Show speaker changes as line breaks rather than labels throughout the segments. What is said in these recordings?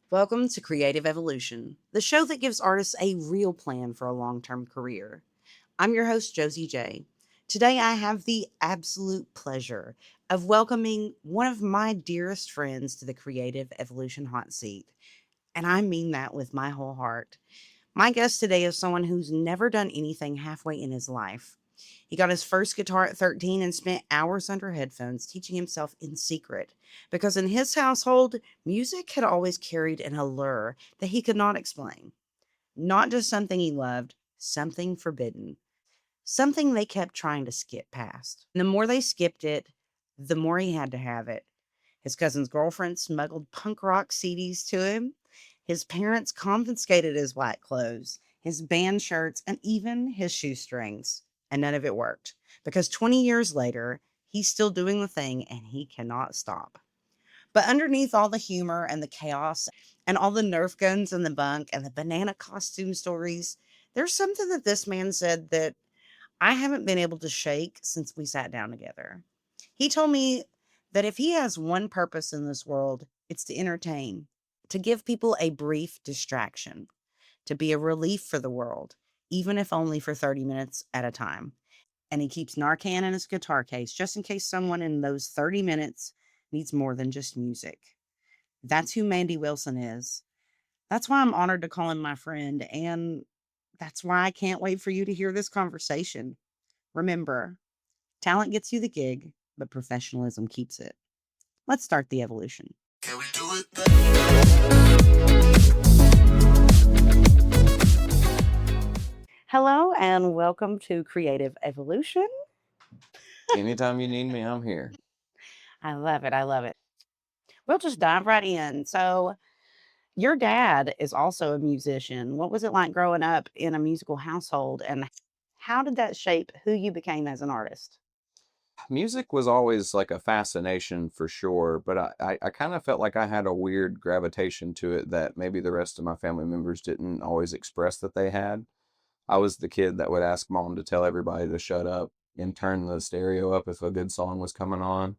Welcome to Creative Evolution, the show that gives artists a real plan for a long-term career. I'm your host, Josi J. Today, I have the absolute pleasure of welcoming one of my dearest friends to the Creative Evolution hot seat. And I mean that with my whole heart. My guest today is someone who's never done anything halfway in his life. He got his first guitar at 13 and spent hours under headphones teaching himself in secret, because in his household, music had always carried an allure that he could not explain. Not just something he loved, something forbidden, something they kept trying to skip past. And the more they skipped it, the more he had to have it. His cousin's girlfriend smuggled punk rock CDs to him. His parents confiscated his white clothes, his band shirts, and even his shoestrings. And none of it worked, because 20 years later, he's still doing the thing and he cannot stop. But underneath all the humor and the chaos and all the Nerf guns in the bunk and the banana costume stories, there's something that this man said that I haven't been able to shake since we sat down together. He told me that if he has one purpose in this world, it's to entertain, to give people a brief distraction, to be a relief for the world, even if only for 30 minutes at a time. And he keeps Narcan in his guitar case just in case someone in those 30 minutes needs more than just music. That's who Mandy Wilson is. That's why I'm honored to call him my friend, and that's why I can't wait for you to hear this conversation. Remember, talent gets you the gig, but professionalism keeps it. Let's start the evolution. Can we do it? and welcome to Creative Evolution.
Anytime you need me, I'm here.
I love it. I love it. We'll just dive right in. So, your dad is also a musician. What was it like growing up in a musical household, and how did that shape who you became as an artist?
Music was always like a fascination for sure, but I kind of felt like I had a weird gravitation to it that maybe the rest of my family members didn't always express that they had. I was the kid that would ask mom to tell everybody to shut up and turn the stereo up if a good song was coming on.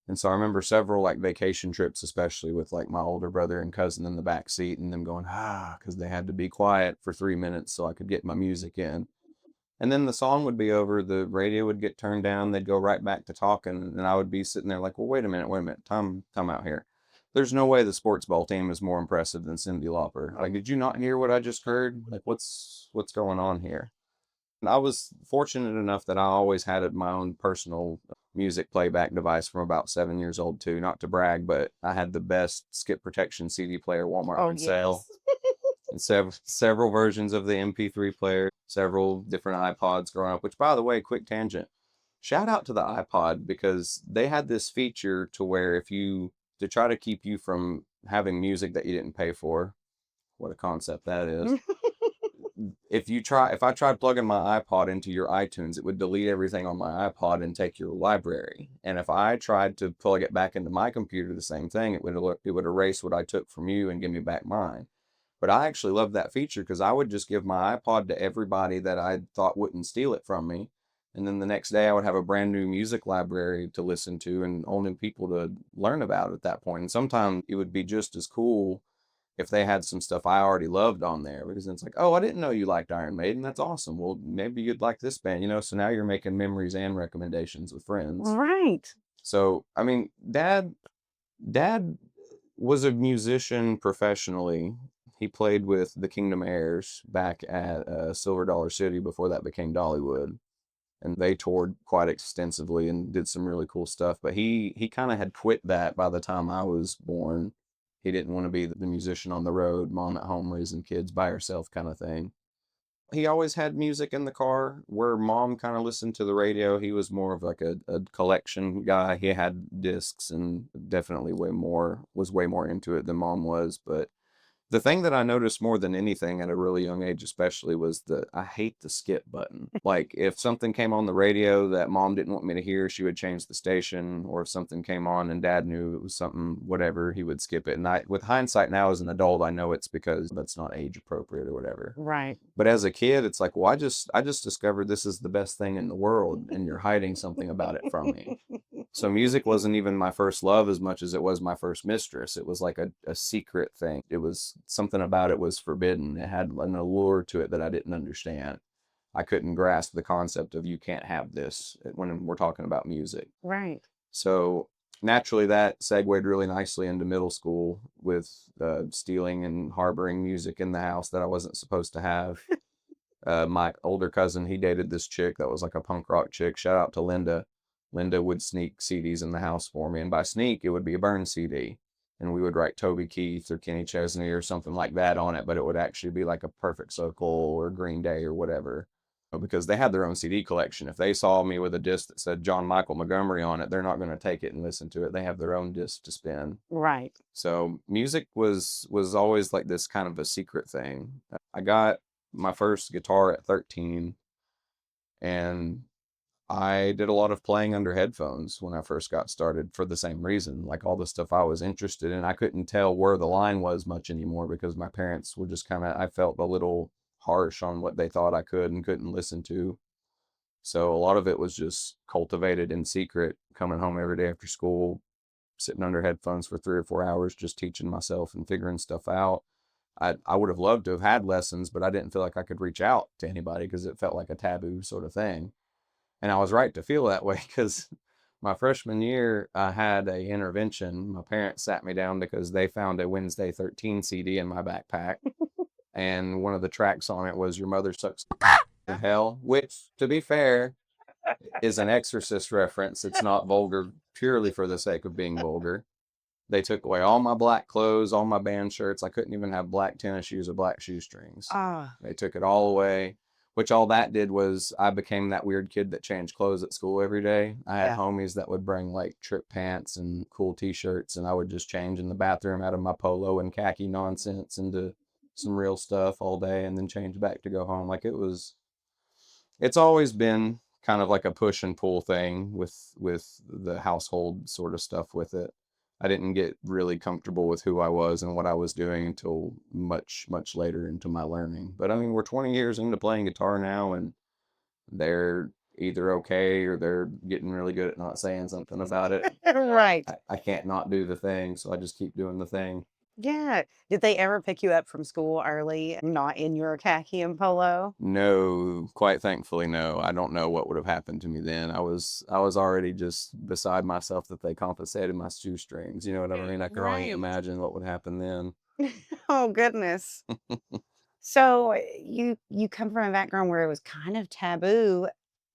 And so I remember several like vacation trips, especially with like my older brother and cousin in the back seat and them going, because they had to be quiet for 3 minutes so I could get my music in. And then the song would be over, the radio would get turned down, they'd go right back to talking, and I would be sitting there like, well, wait a minute, time out here. There's no way the sports ball team is more impressive than Cyndi Lauper. Like, did you not hear what I just heard? Like, what's going on here? And I was fortunate enough that I always had my own personal music playback device from about 7 years old too. Not to brag, but I had the best skip protection CD player Walmart
Oh,
would sell,
yes.
and several versions of the MP3 player, several different iPods growing up. Which, by the way, quick tangent. Shout out to the iPod because they had this feature to where if you to try to keep you from having music that you didn't pay for. What a concept that is. If I tried plugging my iPod into your iTunes, it would delete everything on my iPod and take your library. And if I tried to plug it back into my computer, the same thing, it would erase what I took from you and give me back mine. But I actually loved that feature because I would just give my iPod to everybody that I thought wouldn't steal it from me. And then the next day I would have a brand new music library to listen to and only people to learn about at that point. And sometimes it would be just as cool if they had some stuff I already loved on there, because it's like, oh, I didn't know you liked Iron Maiden. That's awesome. Well, maybe you'd like this band, So now you're making memories and recommendations with friends.
Right.
So, I mean, dad was a musician professionally. He played with the Kingdom Heirs back at Silver Dollar City before that became Dollywood, and they toured quite extensively and did some really cool stuff. But he kind of had quit that by the time I was born. He didn't want to be the musician on the road, mom at home raising kids by herself kind of thing. He always had music in the car. Where mom kind of listened to the radio, he was more of like a collection guy. He had discs and definitely was way more into it than mom was. But the thing that I noticed more than anything at a really young age, especially, was I hate the skip button. Like, if something came on the radio that mom didn't want me to hear, she would change the station. Or if something came on and dad knew it was something, whatever, he would skip it. And with hindsight now as an adult, I know it's because that's not age appropriate or whatever.
Right.
But as a kid, it's like, well, I just discovered this is the best thing in the world, and you're hiding something about it from me. So music wasn't even my first love as much as it was my first mistress. It was like a secret thing. It was something about it was forbidden. It had an allure to it that I didn't understand. I couldn't grasp the concept of you can't have this when we're talking about music.
Right.
So naturally, that segued really nicely into middle school with stealing and harboring music in the house that I wasn't supposed to have. My older cousin, he dated this chick that was like a punk rock chick. Shout out to Linda. Linda would sneak CDs in the house for me. And by sneak, it would be a burn CD. And we would write Toby Keith or Kenny Chesney or something like that on it, but it would actually be like a Perfect Circle or Green Day or whatever. Because they had their own CD collection. If they saw me with a disc that said John Michael Montgomery on it, they're not going to take it and listen to it. They have their own disc to spin.
Right.
So music was always like this kind of a secret thing. I got my first guitar at 13, and I did a lot of playing under headphones when I first got started for the same reason. Like, all the stuff I was interested in, I couldn't tell where the line was much anymore because my parents were just I felt a little harsh on what they thought I could and couldn't listen to. So a lot of it was just cultivated in secret, coming home every day after school, sitting under headphones for 3 or 4 hours, just teaching myself and figuring stuff out. I would have loved to have had lessons, but I didn't feel like I could reach out to anybody because it felt like a taboo sort of thing. And I was right to feel that way because my freshman year, I had a intervention. My parents sat me down because they found a Wednesday 13 CD in my backpack. And one of the tracks on it was Your Mother Sucks in Hell, which, to be fair, is an Exorcist reference. It's not vulgar purely for the sake of being vulgar. They took away all my black clothes, all my band shirts. I couldn't even have black tennis shoes or black shoestrings.
Ah.
They took it all away. which all that did was I became that weird kid that changed clothes at school every day. I had
Yeah.
homies that would bring like trip pants and cool t-shirts, and I would just change in the bathroom out of my polo and khaki nonsense into some real stuff all day and then change back to go home. Like it's always been kind of like a push and pull thing with the household sort of stuff with it. I didn't get really comfortable with who I was and what I was doing until much later into my learning. But I mean, we're 20 years into playing guitar now, and they're either okay or they're getting really good at not saying something about it.
Right.
I can't not do the thing, so I just keep doing the thing.
Yeah. Did they ever pick you up from school early, not in your khaki and polo?
No, quite thankfully, no. I don't know what would have happened to me then. I was already just beside myself that they compensated my shoestrings. You know what I mean? I can only
Right.
imagine what would happen then.
Oh goodness. So you come from a background where it was kind of taboo,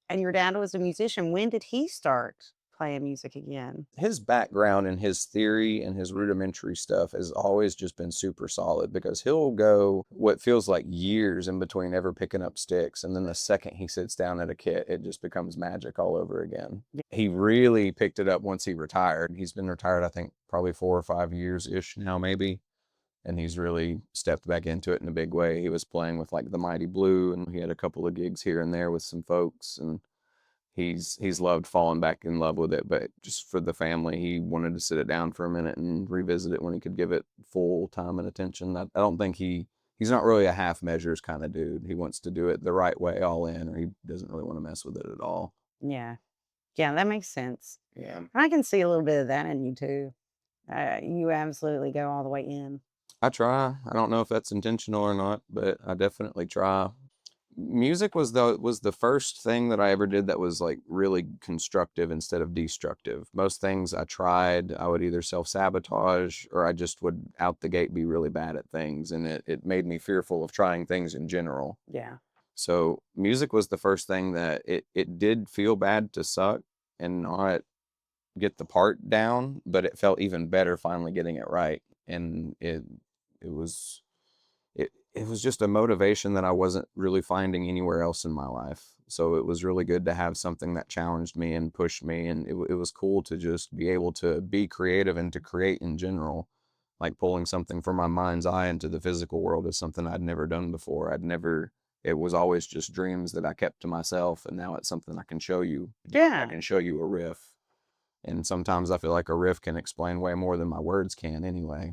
and your dad was a musician. When did he start playing music again?
His background and his theory and his rudimentary stuff has always just been super solid because he'll go what feels like years in between ever picking up sticks. And then the second he sits down at a kit, it just becomes magic all over again. He really picked it up once he retired. He's been retired, I think, probably 4 or 5 years ish now, maybe. And he's really stepped back into it in a big way. He was playing with like the Mighty Blue, and he had a couple of gigs here and there with some folks, and he's loved falling back in love with it. But just for the family, he wanted to sit it down for a minute and revisit it when he could give it full time and attention. I don't think he's not really a half measures kind of dude. He wants to do it the right way, all in, or he doesn't really want to mess with it at all.
Yeah. Yeah, that makes sense.
Yeah.
I can see a little bit of that in you too. You absolutely go all the way in.
I try. I don't know if that's intentional or not, but I definitely try. Music was the first thing that I ever did that was like really constructive instead of destructive. Most things I tried, I would either self-sabotage or I just would out the gate be really bad at things, and it made me fearful of trying things in general.
Yeah.
So music was the first thing that it did feel bad to suck and not get the part down, but it felt even better finally getting it right. And it was it was just a motivation that I wasn't really finding anywhere else in my life. So it was really good to have something that challenged me and pushed me, and it was cool to just be able to be creative and to create in general. Like pulling something from my mind's eye into the physical world is something I'd never done before. It was always just dreams that I kept to myself, and now it's something I can show you. I
Yeah.
can show you a riff, and sometimes I feel like a riff can explain way more than my words can anyway.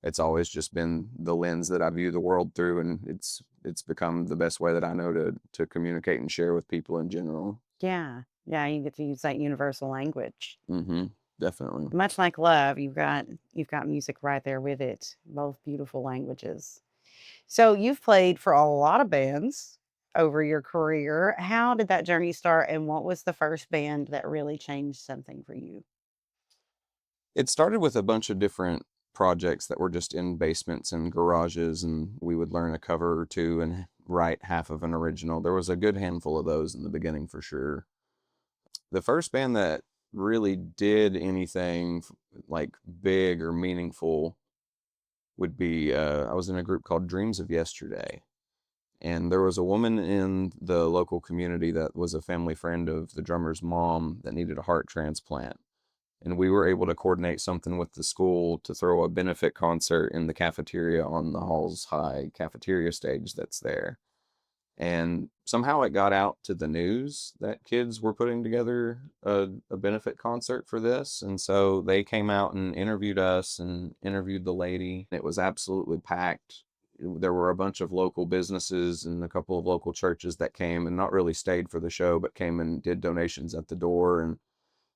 It's always just been the lens that I view the world through, and it's become the best way that I know to communicate and share with people in general.
Yeah. Yeah, you get to use that universal language.
Mm-hmm. Definitely.
Much like love, you've got music right there with it. Both beautiful languages. So you've played for a lot of bands over your career. How did that journey start, and what was the first band that really changed something for you?
It started with a bunch of different projects that were just in basements and garages, and we would learn a cover or two and write half of an original. There was a good handful of those in the beginning for sure. The first band that really did anything like big or meaningful would be I was in a group called Dreams of Yesterday. And there was a woman in the local community that was a family friend of the drummer's mom that needed a heart transplant. And we were able to coordinate something with the school to throw a benefit concert in the cafeteria on the Halls High cafeteria stage that's there. And somehow it got out to the news that kids were putting together a benefit concert for this. And so they came out and interviewed us and interviewed the lady. It was absolutely packed. There were a bunch of local businesses and a couple of local churches that came and not really stayed for the show, but came and did donations at the door. And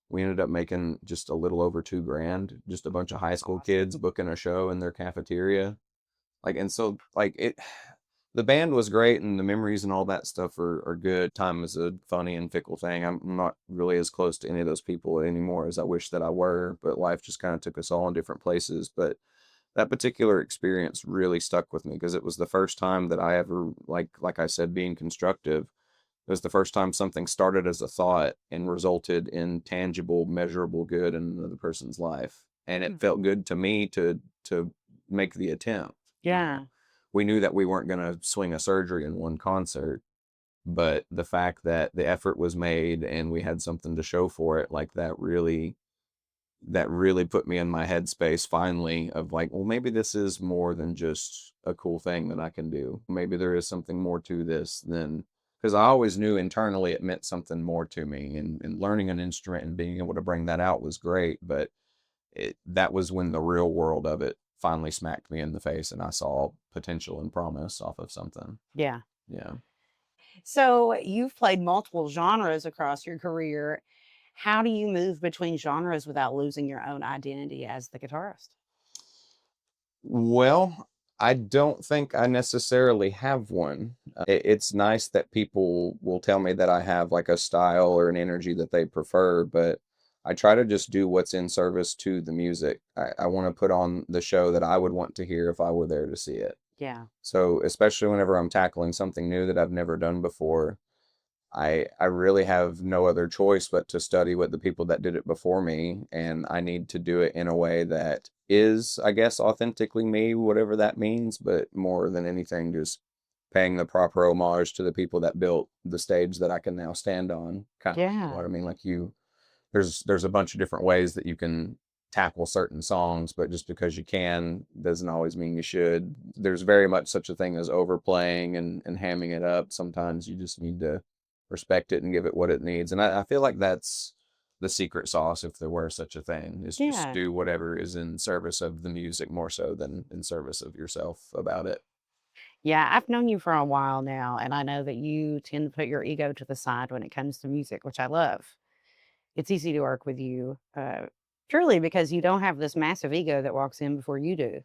we ended up making just a little over 2 grand, just a bunch of high school kids booking a show in their cafeteria. And so the band was great and the memories and all that stuff are good. Time is a funny and fickle thing. I'm not really as close to any of those people anymore as I wish that I were, but life just kind of took us all in different places. But that particular experience really stuck with me because it was the first time that I ever, like I said, being constructive. It was the first time something started as a thought and resulted in tangible, measurable good in another person's life. And it felt good to me to make the attempt.
Yeah.
we knew that we weren't going to swing a surgery in one concert, but the fact that the effort was made and we had something to show for it, like that really put me in my headspace finally of like, well, maybe this is more than just a cool thing that I can do. Maybe there is something more to this than, because I always knew internally it meant something more to me, and learning an instrument and being able to bring that out was great. But that was when the real world of it finally smacked me in the face and I saw potential and promise off of something.
Yeah.
Yeah.
So you've played multiple genres across your career. How do you move between genres without losing your own identity as the guitarist?
Well, I don't think I necessarily have one. It's nice that people will tell me that I have like a style or an energy that they prefer, but I try to just do what's in service to the music. I want to put on the show that I would want to hear if I were there to see it.
Yeah.
So, especially whenever I'm tackling something new that I've never done before, I really have no other choice but to study what the people that did it before me, and I need to do it in a way that is, I guess, authentically me, whatever that means, but more than anything, just paying the proper homage to the people that built the stage that I can now stand on. Kind of, you know
Yeah.
what I mean? Like there's a bunch of different ways that you can tackle certain songs, but just because you can doesn't always mean you should. There's very much such a thing as overplaying and hamming it up. Sometimes you just need to respect it and give it what it needs. And I feel like that's the secret sauce, if there were such a thing, is just
Yeah.
do whatever is in service of the music more so than in service of yourself about it.
Yeah. I've known you for a while now, and I know that you tend to put your ego to the side when it comes to music, which I love. It's easy to work with you, truly, because you don't have this massive ego that walks in before you do.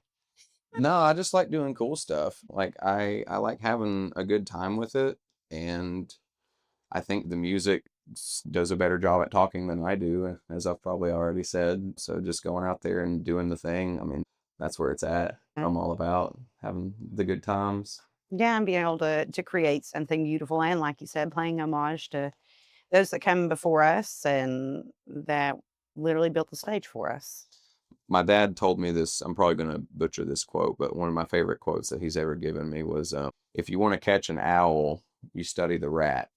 No, I just like doing cool stuff. Like I like having a good time with it, and I think the music does a better job at talking than I do, as I've probably already said. So just going out there and doing the thing, I mean, that's where it's at. I'm all about having the good times.
Yeah, and being able to create something beautiful and, like you said, playing homage to those that come before us and that literally built the stage for us.
My dad told me this, I'm probably going to butcher this quote, but one of my favorite quotes that he's ever given me was, if you want to catch an owl, you study the rat,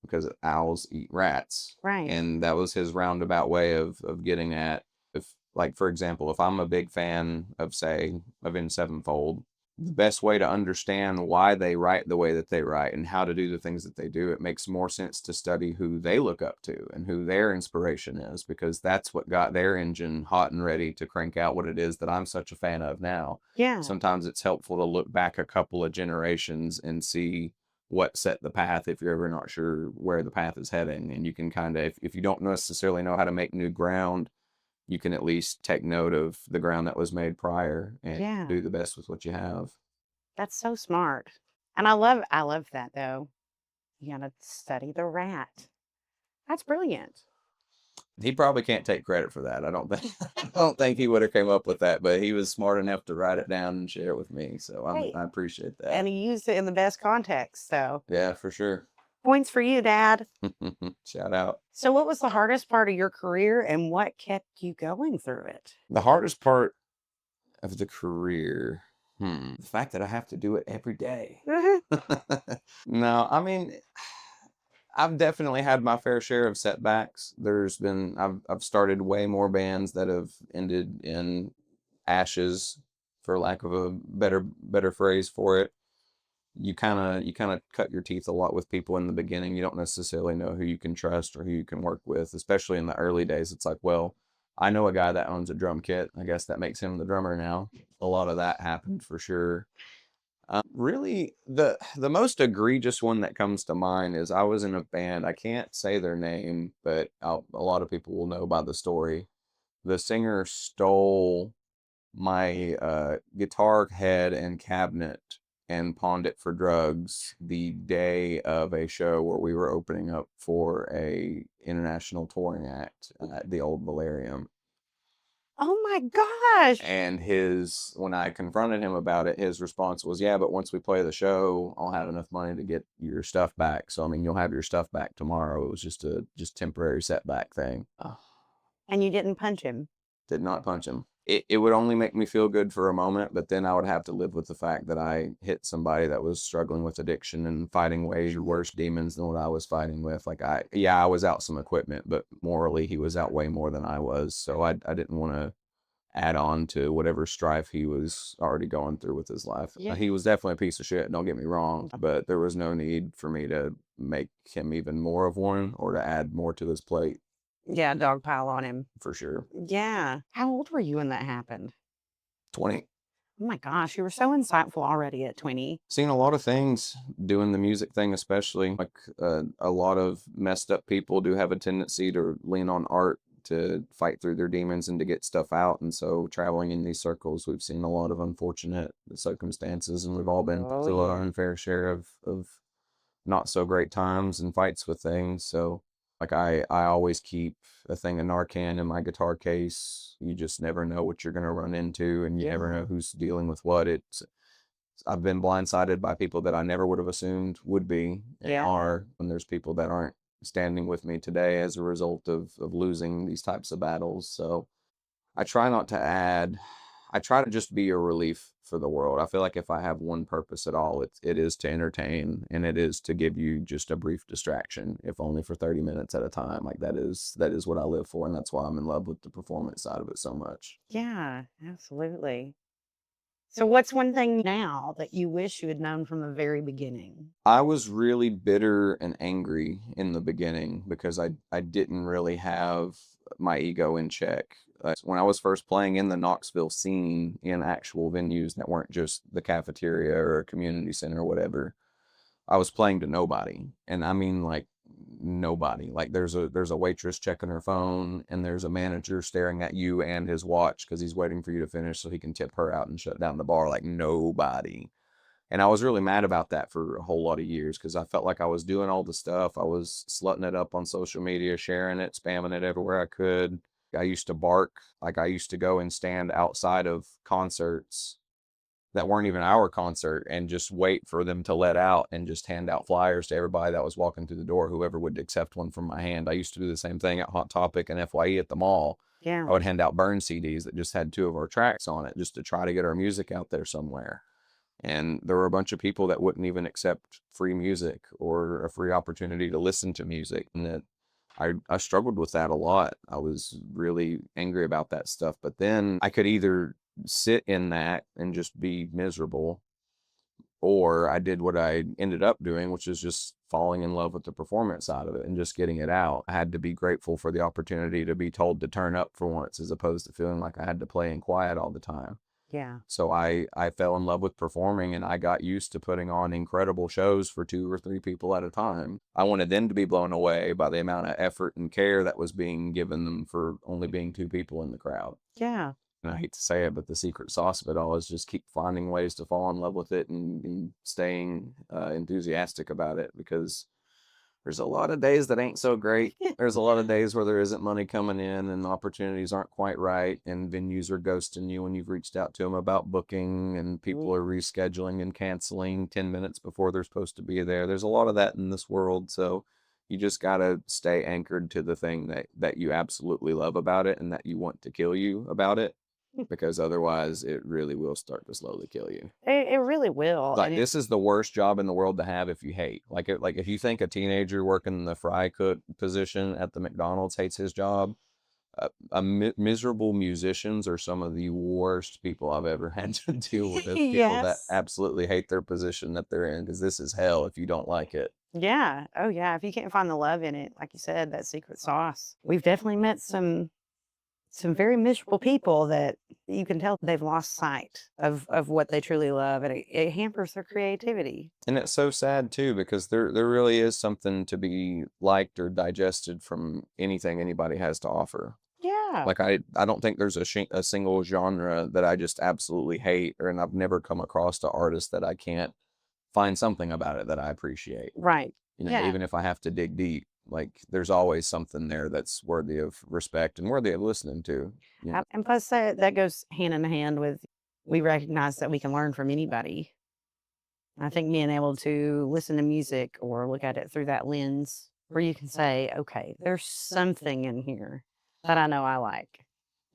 because owls eat rats.
Right.
And that was his roundabout way of getting at, if, like, for example, if I'm a big fan of, say, Avenged Sevenfold, the best way to understand why they write the way that they write and how to do the things that they do, it makes more sense to study who they look up to and who their inspiration is, because that's what got their engine hot and ready to crank out what it is that I'm such a fan of now.
Yeah.
Sometimes it's helpful to look back a couple of generations and see what set the path if you're ever not sure where the path is heading. And you can kind of, if you don't necessarily know how to make new ground, you can at least take note of the ground that was made prior and
Yeah.
do the best with what you have.
That's so smart. And I love that though. You gotta study the rat. That's brilliant.
He probably can't take credit for that. I don't think I don't think he would have came up with that, but he was smart enough to write it down and share it with me. So
Hey,
I appreciate
and
that.
he used it in the best context. So
Yeah, for sure.
points for you, Dad.
Shout out.
So what was the hardest part of your career and what kept you going through it?
The hardest part of the career, the fact that I have to do it every day. No, I mean, I've definitely had my fair share of setbacks. I've started way more bands that have ended in ashes, for lack of a better phrase for it. You kind of cut your teeth a lot with people in the beginning. You don't necessarily know who you can trust or who you can work with, especially in the early days. It's like, well, I know a guy that owns a drum kit. I guess that makes him the drummer now. A lot of that happened for sure. Really, the most egregious one that comes to mind is I was in a band. I can't say their name, but a lot of people will know by the story. The singer stole my guitar head and cabinet and pawned it for drugs the day of a show where we were opening up for a international touring act at the old Valerium.
Oh my gosh.
And when I confronted him about it, his response was, "Yeah, but once we play the show, I'll have enough money to get your stuff back. So I mean, you'll have your stuff back tomorrow." It was just temporary setback thing.
And you didn't punch him.
Did not punch him. it would only make me feel good for a moment, but then I would have to live with the fact that I hit somebody that was struggling with addiction and fighting way worse demons than what I was fighting with. Like I was out some equipment, but morally he was out way more than I was. So I didn't want to add on to whatever strife he was already going through with his life.
Yeah.
He was definitely a piece of shit, don't get me wrong, but there was no need for me to make him even more of one or to add more to his plate
Yeah, dogpile on him.
for sure.
Yeah. How old were you when that happened?
20.
Oh my gosh, you were so insightful already at 20.
Seen a lot of things doing the music thing, especially like a lot of messed up people do have a tendency to lean on art to fight through their demons and to get stuff out. And so traveling in these circles, we've seen a lot of unfortunate circumstances, and we've all been
Oh,
through
yeah.
our unfair share of not so great times and fights with things. So like I always keep a thing of Narcan in my guitar case. You just never know what you're gonna run into, and you never
Yeah.
know who's dealing with what. I've been blindsided by people that I never would have assumed would be and
Yeah.
are, and there's people that aren't standing with me today as a result of losing these types of battles. So I try not to add. I try to just be a relief for the world. I feel like if I have one purpose at all, it is to entertain, and it is to give you just a brief distraction, if only for 30 minutes at a time. Like that is what I live for, and that's why I'm in love with the performance side of it so much.
Yeah, absolutely. So, what's one thing now that you wish you had known from the very beginning?
I was really bitter and angry in the beginning because I didn't really have my ego in check. When I was first playing in the Knoxville scene in actual venues that weren't just the cafeteria or a community center or whatever, I was playing to nobody. And I mean like nobody. Like there's a waitress checking her phone, and there's a manager staring at you and his watch because he's waiting for you to finish so he can tip her out and shut down the bar. Like nobody. And I was really mad about that for a whole lot of years because I felt like I was doing all the stuff. I was slutting it up on social media, sharing it, spamming it everywhere I could. I used to bark. Like I used to go and stand outside of concerts that weren't even our concert and just wait for them to let out and just hand out flyers to everybody that was walking through the door, whoever would accept one from my hand. I used to do the same thing at Hot Topic and FYE at the mall.
Yeah.
I would hand out burn CDs that just had two of our tracks on it just to try to get our music out there somewhere. And there were a bunch of people that wouldn't even accept free music or a free opportunity to listen to music. And that I struggled with that a lot. I was really angry about that stuff. But then I could either sit in that and just be miserable, or I did what I ended up doing, which is just falling in love with the performance side of it and just getting it out. I had to be grateful for the opportunity to be told to turn up for once, as opposed to feeling like I had to play in quiet all the time.
Yeah.
So I fell in love with performing, and I got used to putting on incredible shows for 2 or 3 people at a time. I wanted them to be blown away by the amount of effort and care that was being given them for only being 2 people in the crowd.
Yeah.
And I hate to say it, but the secret sauce of it all is just keep finding ways to fall in love with it and staying enthusiastic about it, because there's a lot of days that ain't so great. There's a lot of days where there isn't money coming in and opportunities aren't quite right, and venues are ghosting you when you've reached out to them about booking, and people are rescheduling and canceling 10 minutes before they're supposed to be there. There's a lot of that in this world. So you just got to stay anchored to the thing that you absolutely love about it and that you want to kill you about it, because otherwise it really will start to slowly kill you.
It really will.
Like
And
this is the worst job in the world to have if you hate. Like if you think a teenager working the fry cook position at the McDonald's hates his job, miserable musicians are some of the worst people I've ever had to deal with. People that
yes.
absolutely hate their position that they're in, because this is hell if you don't like it.
Yeah. Oh, yeah. If you can't find the love in it, like you said, that secret sauce. We've definitely met some very miserable people that you can tell they've lost sight of what they truly love, and it hampers their creativity.
And it's so sad too, because there really is something to be liked or digested from anything anybody has to offer.
Yeah.
Like I don't think there's a single genre that I just absolutely hate, and I've never come across an artist that I can't find something about it that I appreciate.
Right.
You know,
Yeah.
even if I have to dig deep, like there's always something there that's worthy of respect and worthy of listening to. You know?
And plus, that goes hand in hand with, we recognize that we can learn from anybody. I think being able to listen to music or look at it through that lens where you can say, okay, there's something in here that I know I like.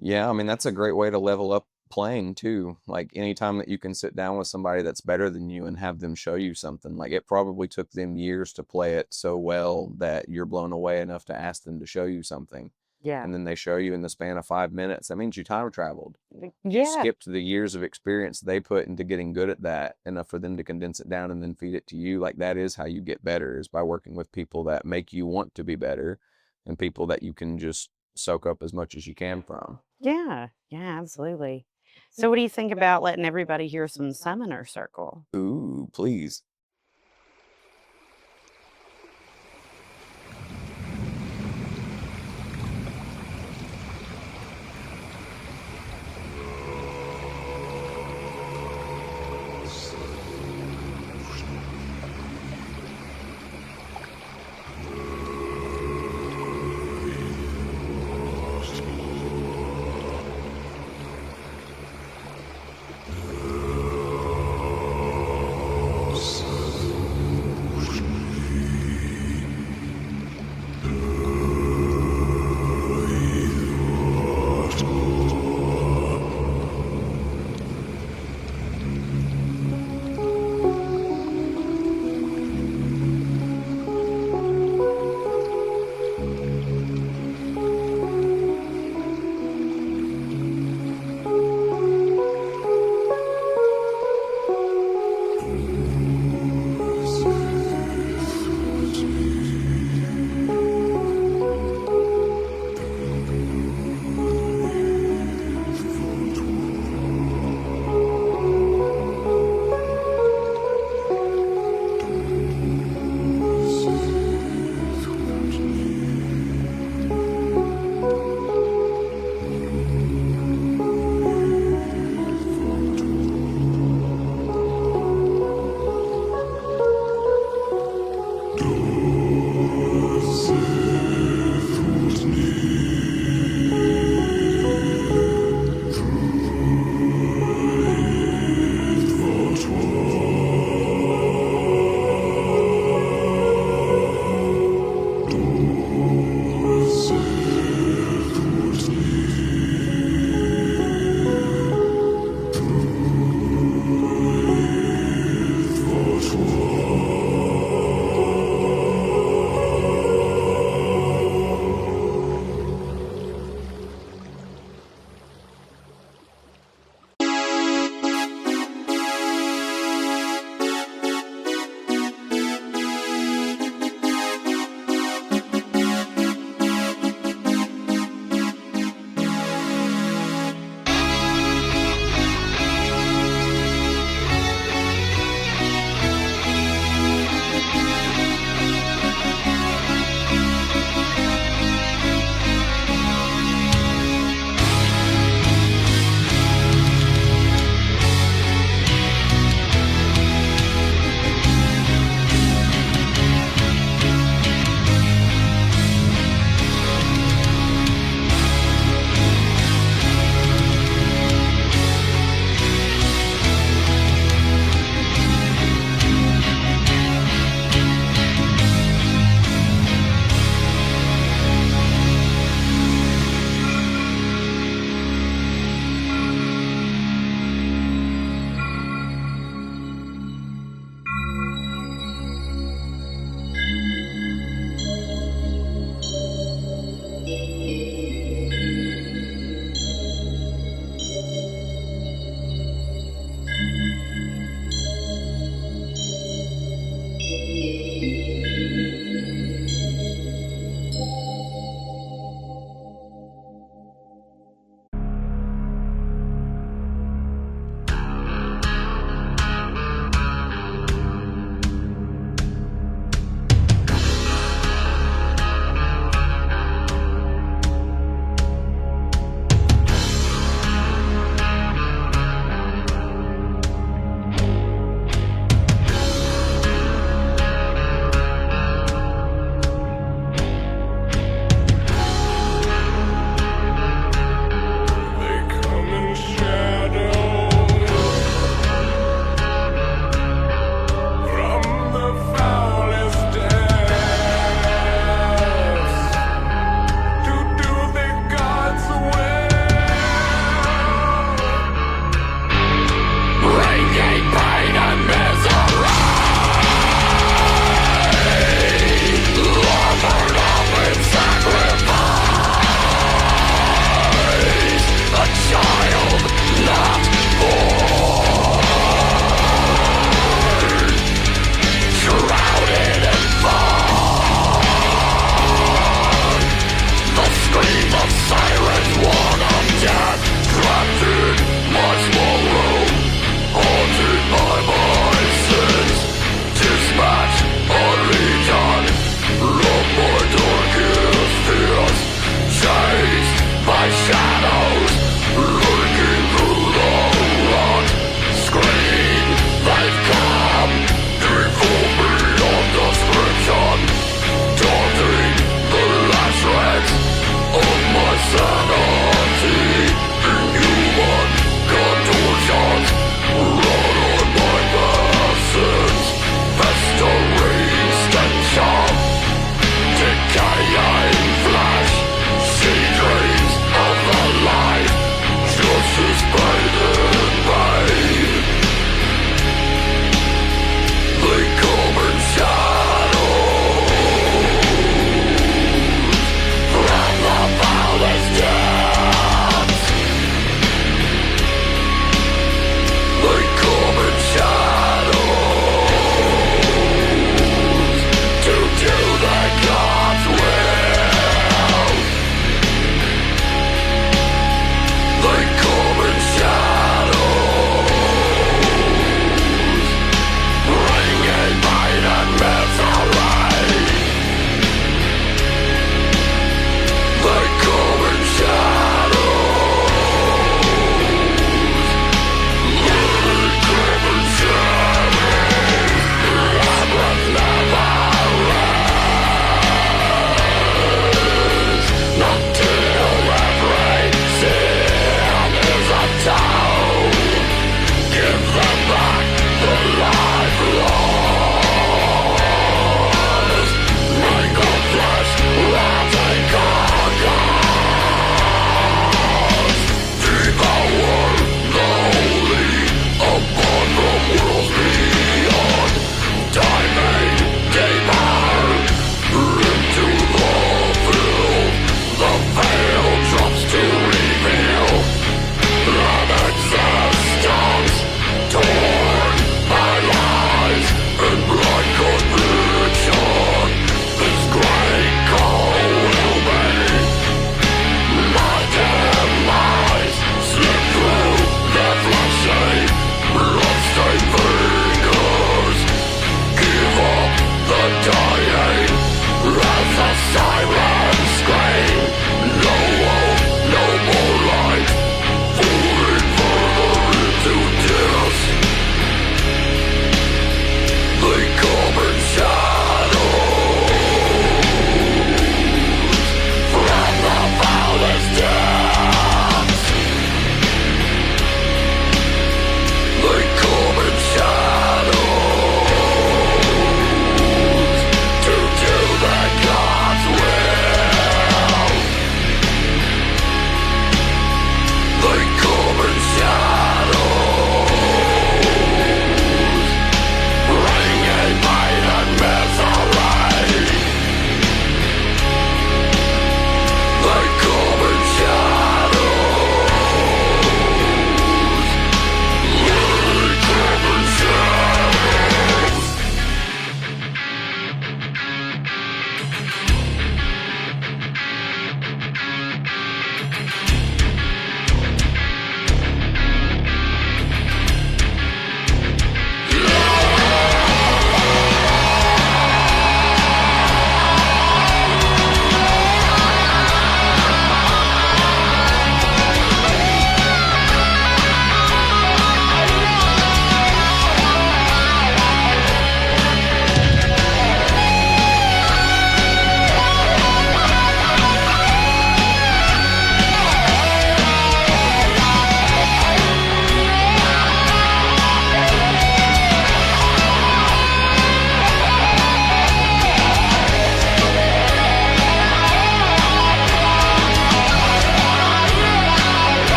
Yeah, I mean, that's a great way to level up playing too. Like anytime that you can sit down with somebody that's better than you and have them show you something, like it probably took them years to play it so well that you're blown away enough to ask them to show you something.
Yeah.
And then they show you in the span of 5 minutes. That means you time traveled. You
Yeah.
skipped the years of experience they put into getting good at that, enough for them to condense it down and then feed it to you. Like that is how you get better, is by working with people that make you want to be better and people that you can just soak up as much as you can from.
Yeah. Yeah, absolutely. So what do you think about letting everybody hear some Summoner Circle?
Ooh, please.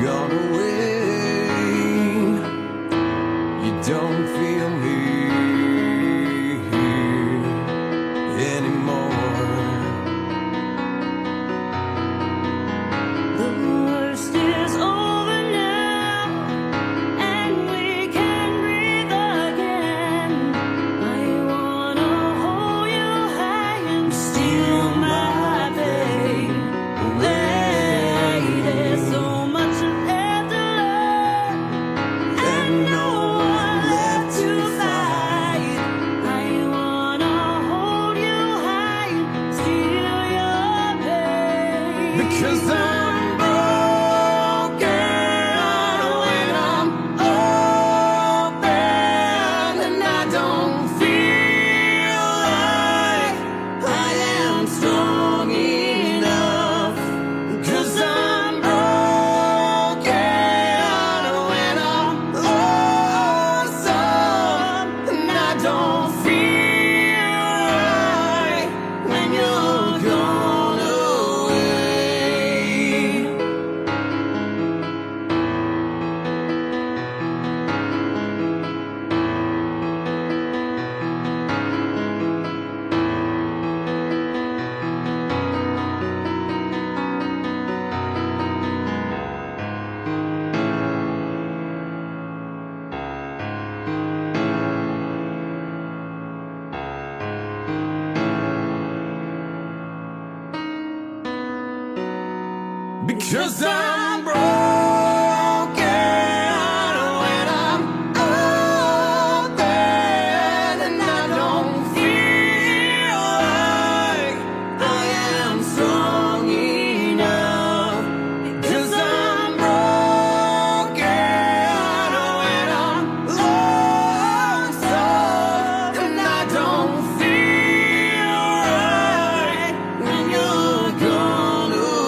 gone away, you don't feel me here anymore.
The worst is over now, and we can breathe again. I wanna hold you high and steal my pain away. There's so much left to learn, and no one left to fight. I wanna hold you high and steal your pain.
Because I'm broken when I'm open, and I don't feel like I am strong enough. Because I'm broken when I'm awesome, and I don't feel right when you're gone away. Because I'm broken when I'm open, and I don't feel like I am strong enough. Because I'm broken when I'm lonesome, and I don't feel right when you're gone away.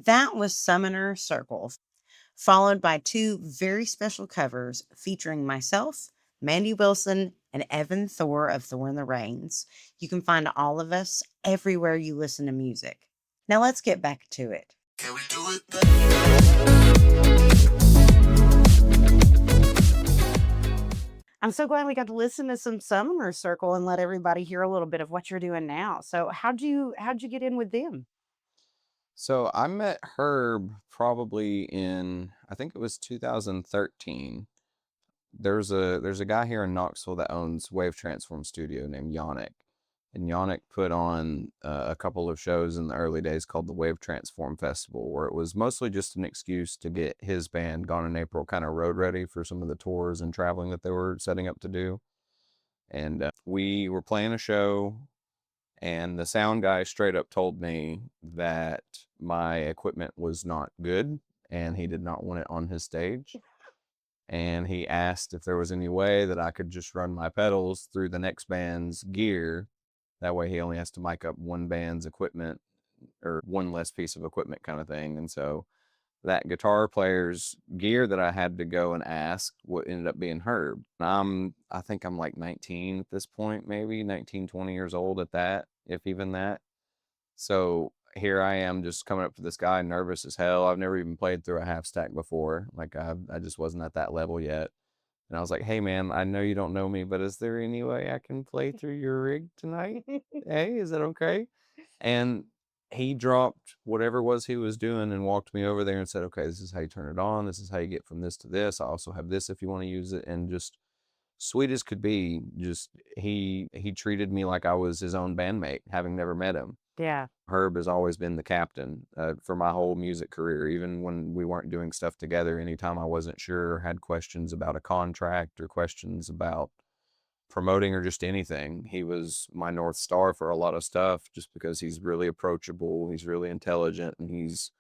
That was Summoner Circle, followed by two very special covers featuring myself, Mandy Wilson, and Evan Thor of Thor in the Reins. You can find all of us everywhere you listen to music. Now let's get back to it.
Can we do it?
I'm so glad we got to listen to some Summoner Circle and let everybody hear a little bit of what you're doing now. So how'd you get in with them?
So I met Herb probably in, I think it was 2013. There's a guy here in Knoxville that owns Wave Transform Studio named Yannick. And Yannick put on a couple of shows in the early days called the Wave Transform Festival, where it was mostly just an excuse to get his band, Gone in April, kind of road ready for some of the tours and traveling that they were setting up to do. And we were playing a show, and the sound guy straight up told me that my equipment was not good and he did not want it on his stage. And he asked if there was any way that I could just run my pedals through the next band's gear. That way he only has to mic up one band's equipment or one less piece of equipment kind of thing. And so that guitar player's gear that I had to go and ask what ended up being Herb. I think I'm like 19 at this point, maybe 19, 20 years old at that, if even that. So here I am just coming up to this guy, nervous as hell. I've never even played through a half stack before. Like I just wasn't at that level yet. And I was like, hey man, I know you don't know me, but is there any way I can play through your rig tonight? Hey, is that okay? And he dropped whatever it was he was doing and walked me over there and said, okay, this is how you turn it on. This is how you get from this to this. I also have this if you want to use it. And just sweet as could be, just he treated me like I was his own bandmate, having never met him.
Yeah.
Herb has always been the captain for my whole music career, even when we weren't doing stuff together. Anytime I wasn't sure or had questions about a contract or questions about promoting or just anything, he was my North Star for a lot of stuff just because he's really approachable, he's really intelligent, and he's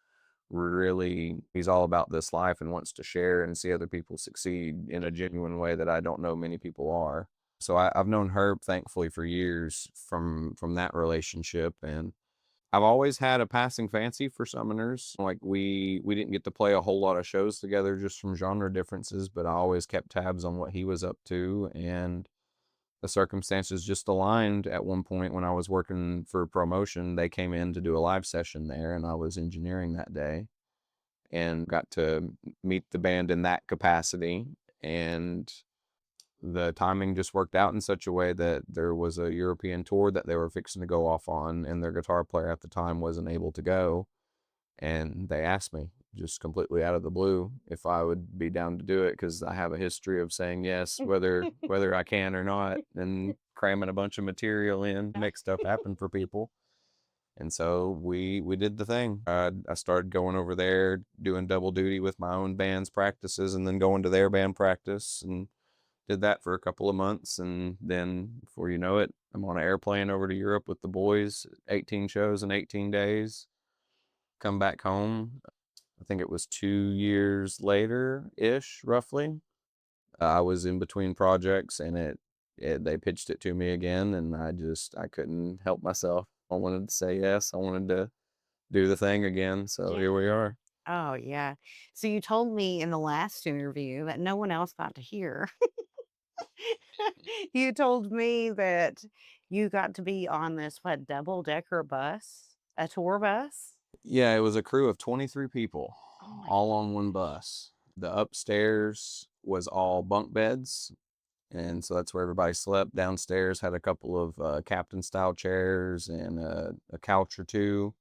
all about this life and wants to share and see other people succeed in a genuine way that I don't know many people are. So I've known Herb, thankfully, for years from that relationship, and I've always had a passing fancy for Summoners. Like we didn't get to play a whole lot of shows together just from genre differences, but I always kept tabs on what he was up to, and the circumstances just aligned at one point when I was working for promotion. They came in to do a live session there, and I was engineering that day and got to meet the band in that capacity. And the timing just worked out in such a way that there was a European tour that they were fixing to go off on, and their guitar player at the time wasn't able to go. And they asked me just completely out of the blue if I would be down to do it, because I have a history of saying yes, whether I can or not, and cramming a bunch of material in, make stuff happen for people. And so we did the thing. I started going over there, doing double duty with my own band's practices, and then going to their band practice, and did that for a couple of months. And then before you know it, I'm on an airplane over to Europe with the boys, 18 shows in 18 days. Come back home. I think it was 2 years later ish, roughly. I was in between projects, and they pitched it to me again, and I couldn't help myself. I wanted to say yes. I wanted to do the thing again. So here we are.
Oh, yeah. So you told me in the last interview that no one else got to hear. You told me that you got to be on this what double-decker bus, a tour bus?
Yeah, it was a crew of 23 people,
Oh my
all on one bus. The upstairs was all bunk beds, and so that's where everybody slept. Downstairs had a couple of captain style chairs and a couch or two.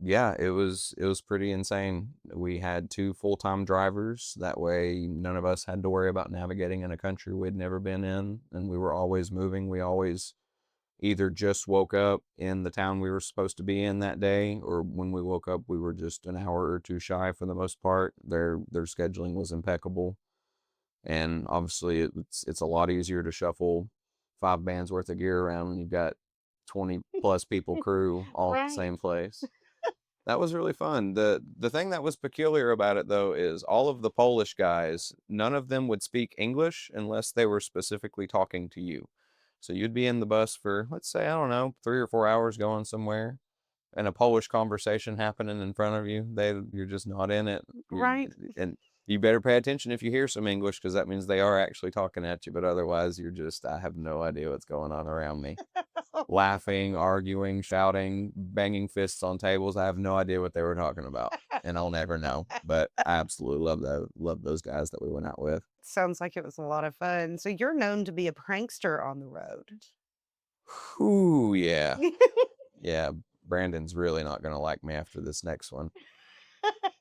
Yeah, it was pretty insane. We had two full-time drivers. That way none of us had to worry about navigating in a country we'd never been in, and we were always moving. We always either just woke up in the town we were supposed to be in that day, or when we woke up we were just an hour or two shy for the most part. Their scheduling was impeccable. And obviously it's a lot easier to shuffle 5 bands worth of gear around when you've got 20 plus people crew all at the
Right.
same place. That was really fun. The thing that was peculiar about it though is all of the Polish guys, none of them would speak English unless they were specifically talking to you. So you'd be in the bus for, let's say, I don't know, 3 or 4 hours going somewhere. and a Polish conversation happening in front of you, you're just not in it.
Right.
And you better pay attention if you hear some English, because that means they are actually talking at you. But otherwise, you're just, I have no idea what's going on around me. Laughing, arguing, shouting, banging fists on tables. I have no idea what they were talking about, and I'll never know. But I absolutely love those guys that we went out with.
Sounds like it was a lot of fun. So you're known to be a prankster on the road.
Ooh, yeah. Yeah, Brandon's really not gonna like me after this next one.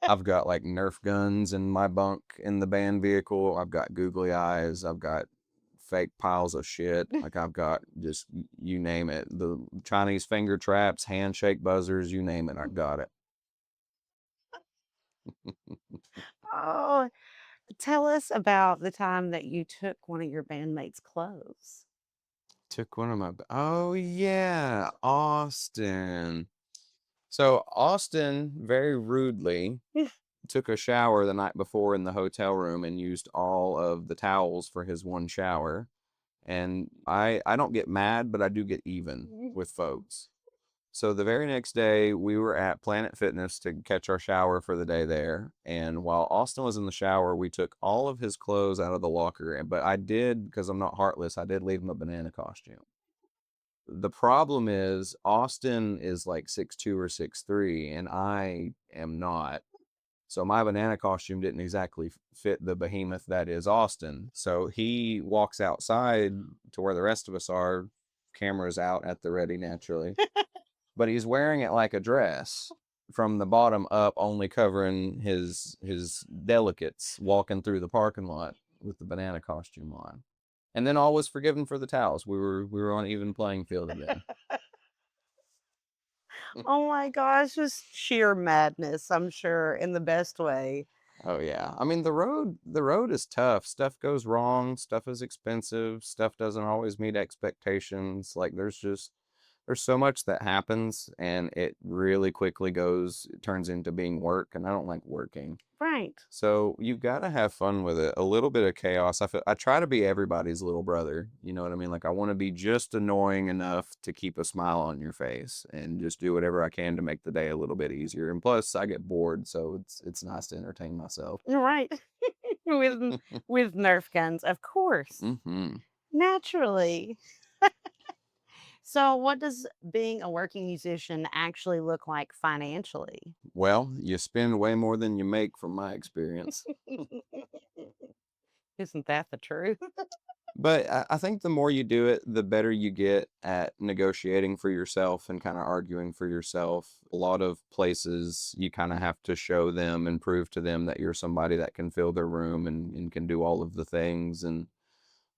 I've got like Nerf guns in my bunk in the band vehicle. I've got googly eyes. I've got fake piles of shit. Like I've got just you name it. The Chinese finger traps, handshake buzzers, you name it, I got it.
Oh, tell us about the time that you took one of your bandmates' clothes.
Took one of my oh yeah, Austin. So Austin very rudely took a shower the night before in the hotel room and used all of the towels for his one shower. And I don't get mad, but I do get even with folks. So the very next day, we were at Planet Fitness to catch our shower for the day there. And while Austin was in the shower, we took all of his clothes out of the locker. But I did, because I'm not heartless, I did leave him a banana costume. The problem is Austin is like 6'2" or 6'3", and I am not. So my banana costume didn't exactly fit the behemoth that is Austin. So he walks outside to where the rest of us are, cameras out at the ready naturally. But he's wearing it like a dress from the bottom up, only covering his delicates, walking through the parking lot with the banana costume on. And then all was forgiven for the towels. We were on even playing field again.
Oh my gosh, just sheer madness, I'm sure, in the best way.
Oh yeah. I mean the road is tough. Stuff goes wrong, stuff is expensive, stuff doesn't always meet expectations. Like there's so much that happens, and it really quickly it turns into being work, and I don't like working.
Right.
So you gotta have fun with it. A little bit of chaos. I try to be everybody's little brother. You know what I mean? Like I want to be just annoying enough to keep a smile on your face, and just do whatever I can to make the day a little bit easier. And plus, I get bored, so it's nice to entertain myself.
Right. with with Nerf guns, of course.
Mm-hmm.
Naturally. So what does being a working musician actually look like financially?
Well, you spend way more than you make, from my experience.
Isn't that the truth?
But I think the more you do it, the better you get at negotiating for yourself and kind of arguing for yourself. A lot of places you kind of have to show them and prove to them that you're somebody that can fill their room and can do all of the things. And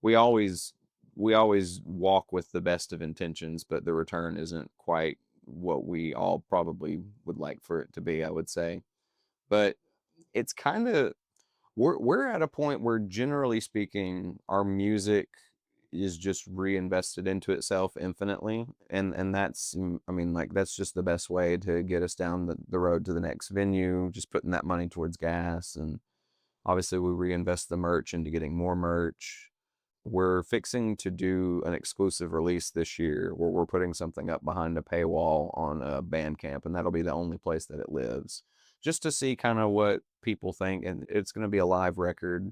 we always we always walk with the best of intentions, but the return isn't quite what we all probably would like for it to be, I would say. But it's kind of we're at a point where, generally speaking, our music is just reinvested into itself infinitely, and I mean, like, that's just the best way to get us down the road to the next venue, just putting that money towards gas. And obviously we reinvest the merch into getting more merch. We're fixing to do an exclusive release this year where we're putting something up behind a paywall on a Bandcamp, and that'll be the only place that it lives, just to see kind of what people think. And it's going to be a live record,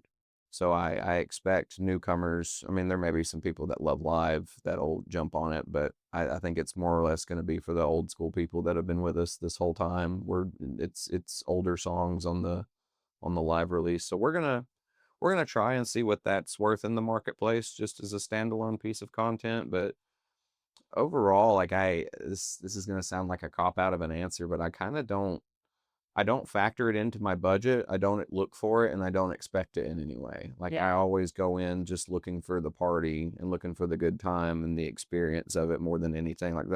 so I expect newcomers. I mean, there may be some people that love live that'll jump on it, but I think it's more or less going to be for the old school people that have been with us this whole time. It's older songs on the live release, so we're gonna try and see what that's worth in the marketplace, just as a standalone piece of content. But overall, like, this is gonna sound like a cop out of an answer, but I don't factor it into my budget. I don't look for it, and I don't expect it in any way. Like, I
Yeah.
always go in just looking for the party and looking for the good time and the experience of it more than anything. Like,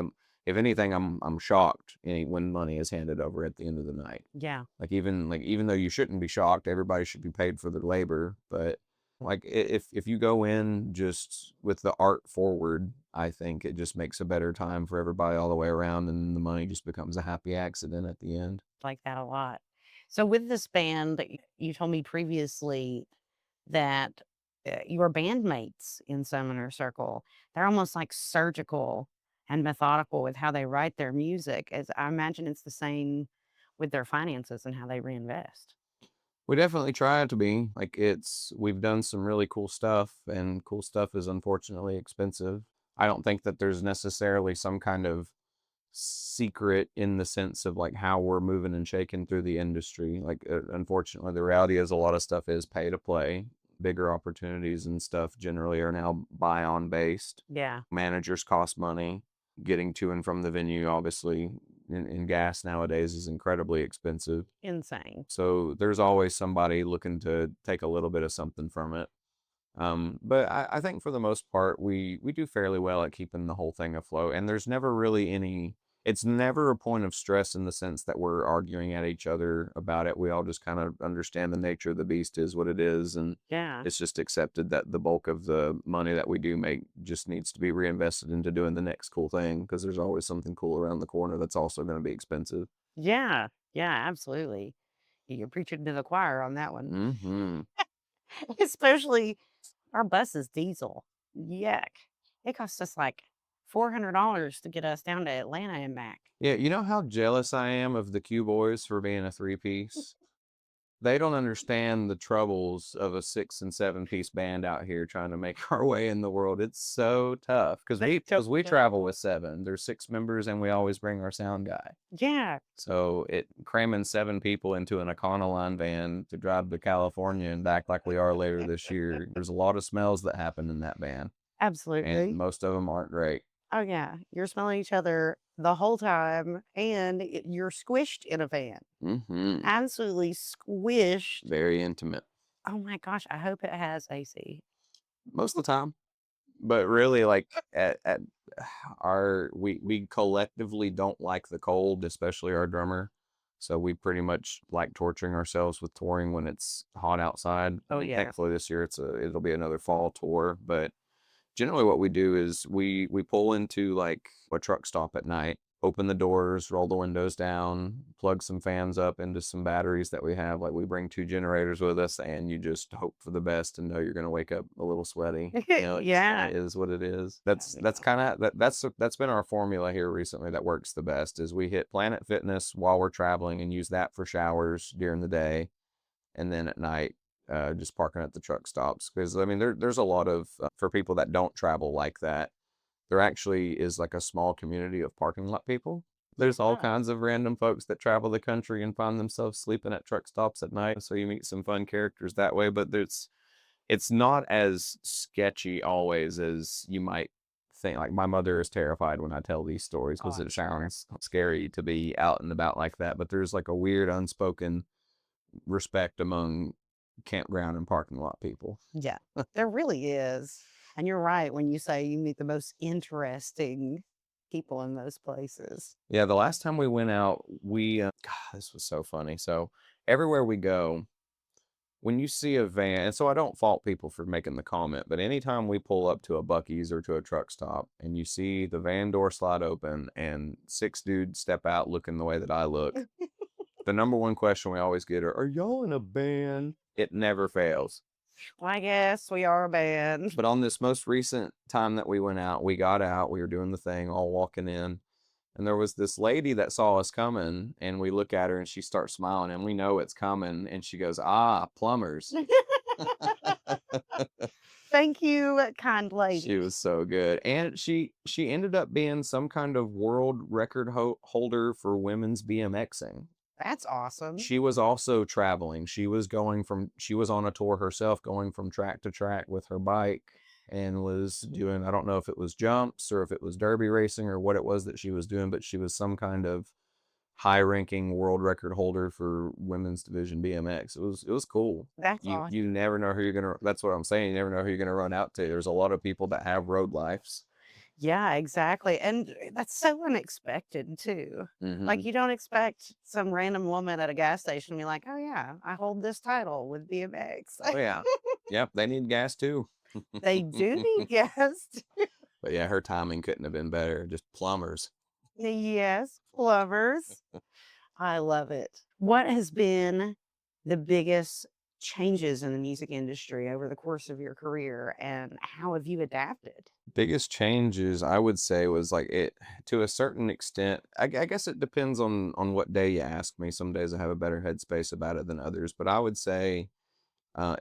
if anything, I'm shocked when money is handed over at the end of the night.
Yeah.
Even though you shouldn't be shocked, everybody should be paid for their labor. But like, if you go in just with the art forward, I think it just makes a better time for everybody all the way around, and the money just becomes a happy accident at the end.
Like that a lot. So with this band, you told me previously that your bandmates in Summoner Circle, they're almost like surgical and methodical with how they write their music. As I imagine it's the same with their finances and how they reinvest.
We definitely try to be. Like we've done some really cool stuff, and cool stuff is unfortunately expensive. I don't think that there's necessarily some kind of secret in the sense of like how we're moving and shaking through the industry. Like, unfortunately, the reality is a lot of stuff is pay to play. Bigger opportunities and stuff generally are now buy on based.
Yeah.
Managers cost money. Getting to and from the venue, obviously, in gas nowadays is incredibly expensive.
Insane.
So there's always somebody looking to take a little bit of something from it. But I think for the most part, we do fairly well at keeping the whole thing afloat. And there's never really it's never a point of stress in the sense that we're arguing at each other about it. We all just kind of understand the nature of the beast is what it is. And
Yeah.
it's just accepted that the bulk of the money that we do make just needs to be reinvested into doing the next cool thing, because there's always something cool around the corner that's also going to be expensive.
Yeah. Yeah, absolutely. You're preaching to the choir on that one.
Mm-hmm.
Especially our bus is diesel. Yuck. It cost us like $400 to get us down to Atlanta and back.
Yeah, you know how jealous I am of the Q Boys for being a 3-piece? They don't understand the troubles of a 6 and 7-piece band out here trying to make our way in the world. It's so tough because we travel with 7. There's 6 members, and we always bring our sound guy.
Yeah.
So cramming 7 people into an Econoline van to drive to California and back like we are later this year. There's a lot of smells that happen in that van,
Absolutely.
and most of them aren't great.
Oh, yeah. You're smelling each other the whole time, and you're squished in a van.
Mm-hmm.
Absolutely squished.
Very intimate.
Oh my gosh. I hope it has AC.
Most of the time. But really, like, at we collectively don't like the cold, especially our drummer. So we pretty much like torturing ourselves with touring when it's hot outside.
Oh, yeah.
Thankfully this year it'll be another fall tour, but generally what we do is we pull into like a truck stop at night, open the doors, roll the windows down, plug some fans up into some batteries that we have. Like, we bring 2 generators with us, and you just hope for the best and know you're going to wake up a little sweaty.
Yeah.
It is what it is. That's kind of that's been our formula here recently that works the best. Is we hit Planet Fitness while we're traveling and use that for showers during the day, and then at night just parking at the truck stops. Because I mean, there's a lot of for people that don't travel like that, there actually is like a small community of parking lot people. There's all kinds of random folks that travel the country and find themselves sleeping at truck stops at night. So you meet some fun characters that way, but it's not as sketchy always as you might think. Like, my mother is terrified when I tell these stories because it sounds scary to be out and about like that. But there's like a weird unspoken respect among campground and parking lot people.
Yeah, there really is. And you're right when you say you meet the most interesting people in those places.
Yeah, the last time we went out, God, this was so funny. So everywhere we go, when you see a van, and so I don't fault people for making the comment, but anytime we pull up to a Buc-ee's or to a truck stop and you see the van door slide open and 6 dudes step out looking the way that I look, the number one question we always get are y'all in a band? It never fails.
Well, I guess we are a band.
But on this most recent time that we went out, we got out, we were doing the thing, all walking in, and there was this lady that saw us coming, and we look at her and she starts smiling, and we know it's coming, and she goes, plumbers.
Thank you, kind lady.
She was so good. And she ended up being some kind of world record holder for women's BMXing.
That's awesome.
She was also traveling. She was on a tour herself, going from track to track with her bike, and was doing, I don't know if it was jumps or if it was derby racing or what it was that she was doing, but she was some kind of high-ranking world record holder for women's division BMX. It was cool.
That's awesome.
You never know who you're gonna. That's what I'm saying. You never know who you're gonna run out to. There's a lot of people that have road lives.
Yeah, exactly. And that's so unexpected too. Like, you don't expect some random woman at a gas station to be like, oh yeah, I hold this title with BMX.
Oh yeah. Yep, they need gas too.
They do need gas.
But yeah, her timing couldn't have been better. Just plumbers.
Yes, plumbers. I love it. What has been the biggest changes in the music industry over the course of your career, and how have you adapted?
Biggest changes I would say was like it to a certain extent. I guess it depends on what day you ask me. Some days I have a better headspace about it than others, but I would say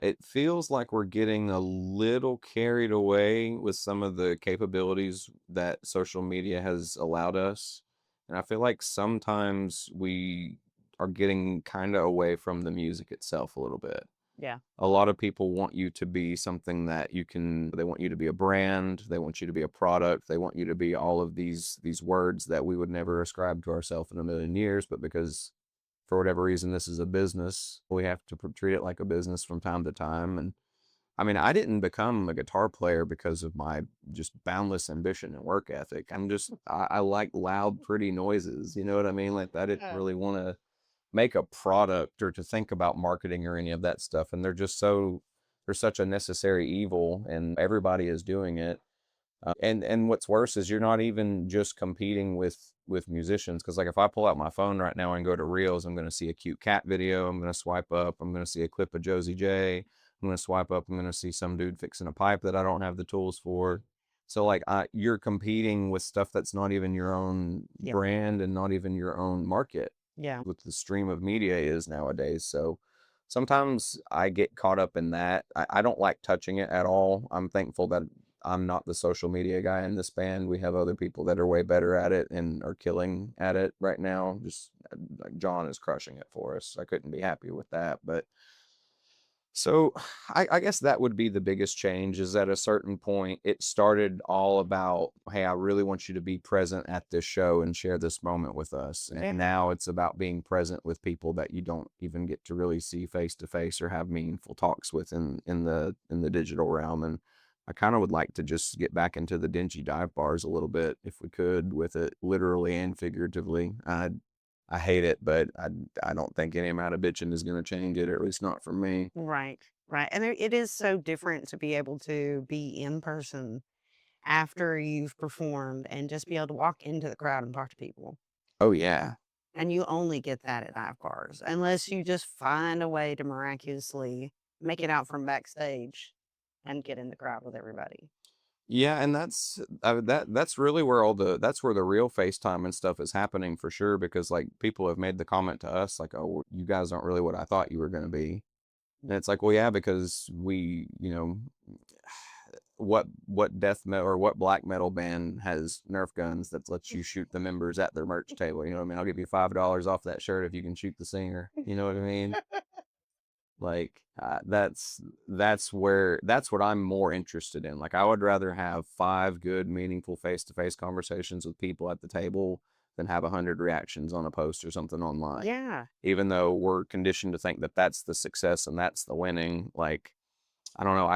it feels like we're getting a little carried away with some of the capabilities that social media has allowed us. And I feel like sometimes we are getting kind of away from the music itself a little bit.
Yeah.
A lot of people want you to be something that they want you to be a brand, they want you to be a product, they want you to be all of these words that we would never ascribe to ourselves in a million years, but because for whatever reason this is a business, we have to treat it like a business from time to time. And I mean, I didn't become a guitar player because of my just boundless ambition and work ethic. I like loud, pretty noises. You know what I mean? Like I didn't
Yeah.
really want to make a product or to think about marketing or any of that stuff. And they're such a necessary evil, and everybody is doing it. And what's worse is you're not even just competing with musicians, because like if I pull out my phone right now and go to Reels, I'm going to see a cute cat video. I'm going to swipe up. I'm going to see a clip of Josie J. I'm going to swipe up. I'm going to see some dude fixing a pipe that I don't have the tools for. So like you're competing with stuff that's not even your own
Yeah.
brand and not even your own market
Yeah.
with the stream of media is nowadays. So sometimes I get caught up in that. I don't like touching it at all. I'm thankful that I'm not the social media guy in this band. We have other people that are way better at it and are killing at it right now. Just like John is crushing it for us. I couldn't be happier with that. But so I guess that would be the biggest change is at a certain point, it started all about, hey, I really want you to be present at this show and share this moment with us.
Yeah.
And now it's about being present with people that you don't even get to really see face to face or have meaningful talks with in the digital realm. And I kind of would like to just get back into the dingy dive bars a little bit if we could, with it literally and figuratively. I hate it, but I don't think any amount of bitching is going to change it, or at least not for me.
Right. Right. And it is so different to be able to be in person after you've performed and just be able to walk into the crowd and talk to people.
Oh yeah.
And you only get that at dive bars unless you just find a way to miraculously make it out from backstage and get in the crowd with everybody.
Yeah, and that's really where that's where the real FaceTime and stuff is happening for sure, because like people have made the comment to us like, "Oh, you guys aren't really what I thought you were going to be." And it's like, "Well, yeah, because what death metal or what black metal band has Nerf guns that lets you shoot the members at their merch table? You know what I mean? I'll give you $5 off that shirt if you can shoot the singer. You know what I mean? Like that's what I'm more interested in. Like I would rather have 5 good, meaningful face-to-face conversations with people at the table than have 100 reactions on a post or something online.
Yeah.
Even though we're conditioned to think that that's the success and that's the winning, like I don't know,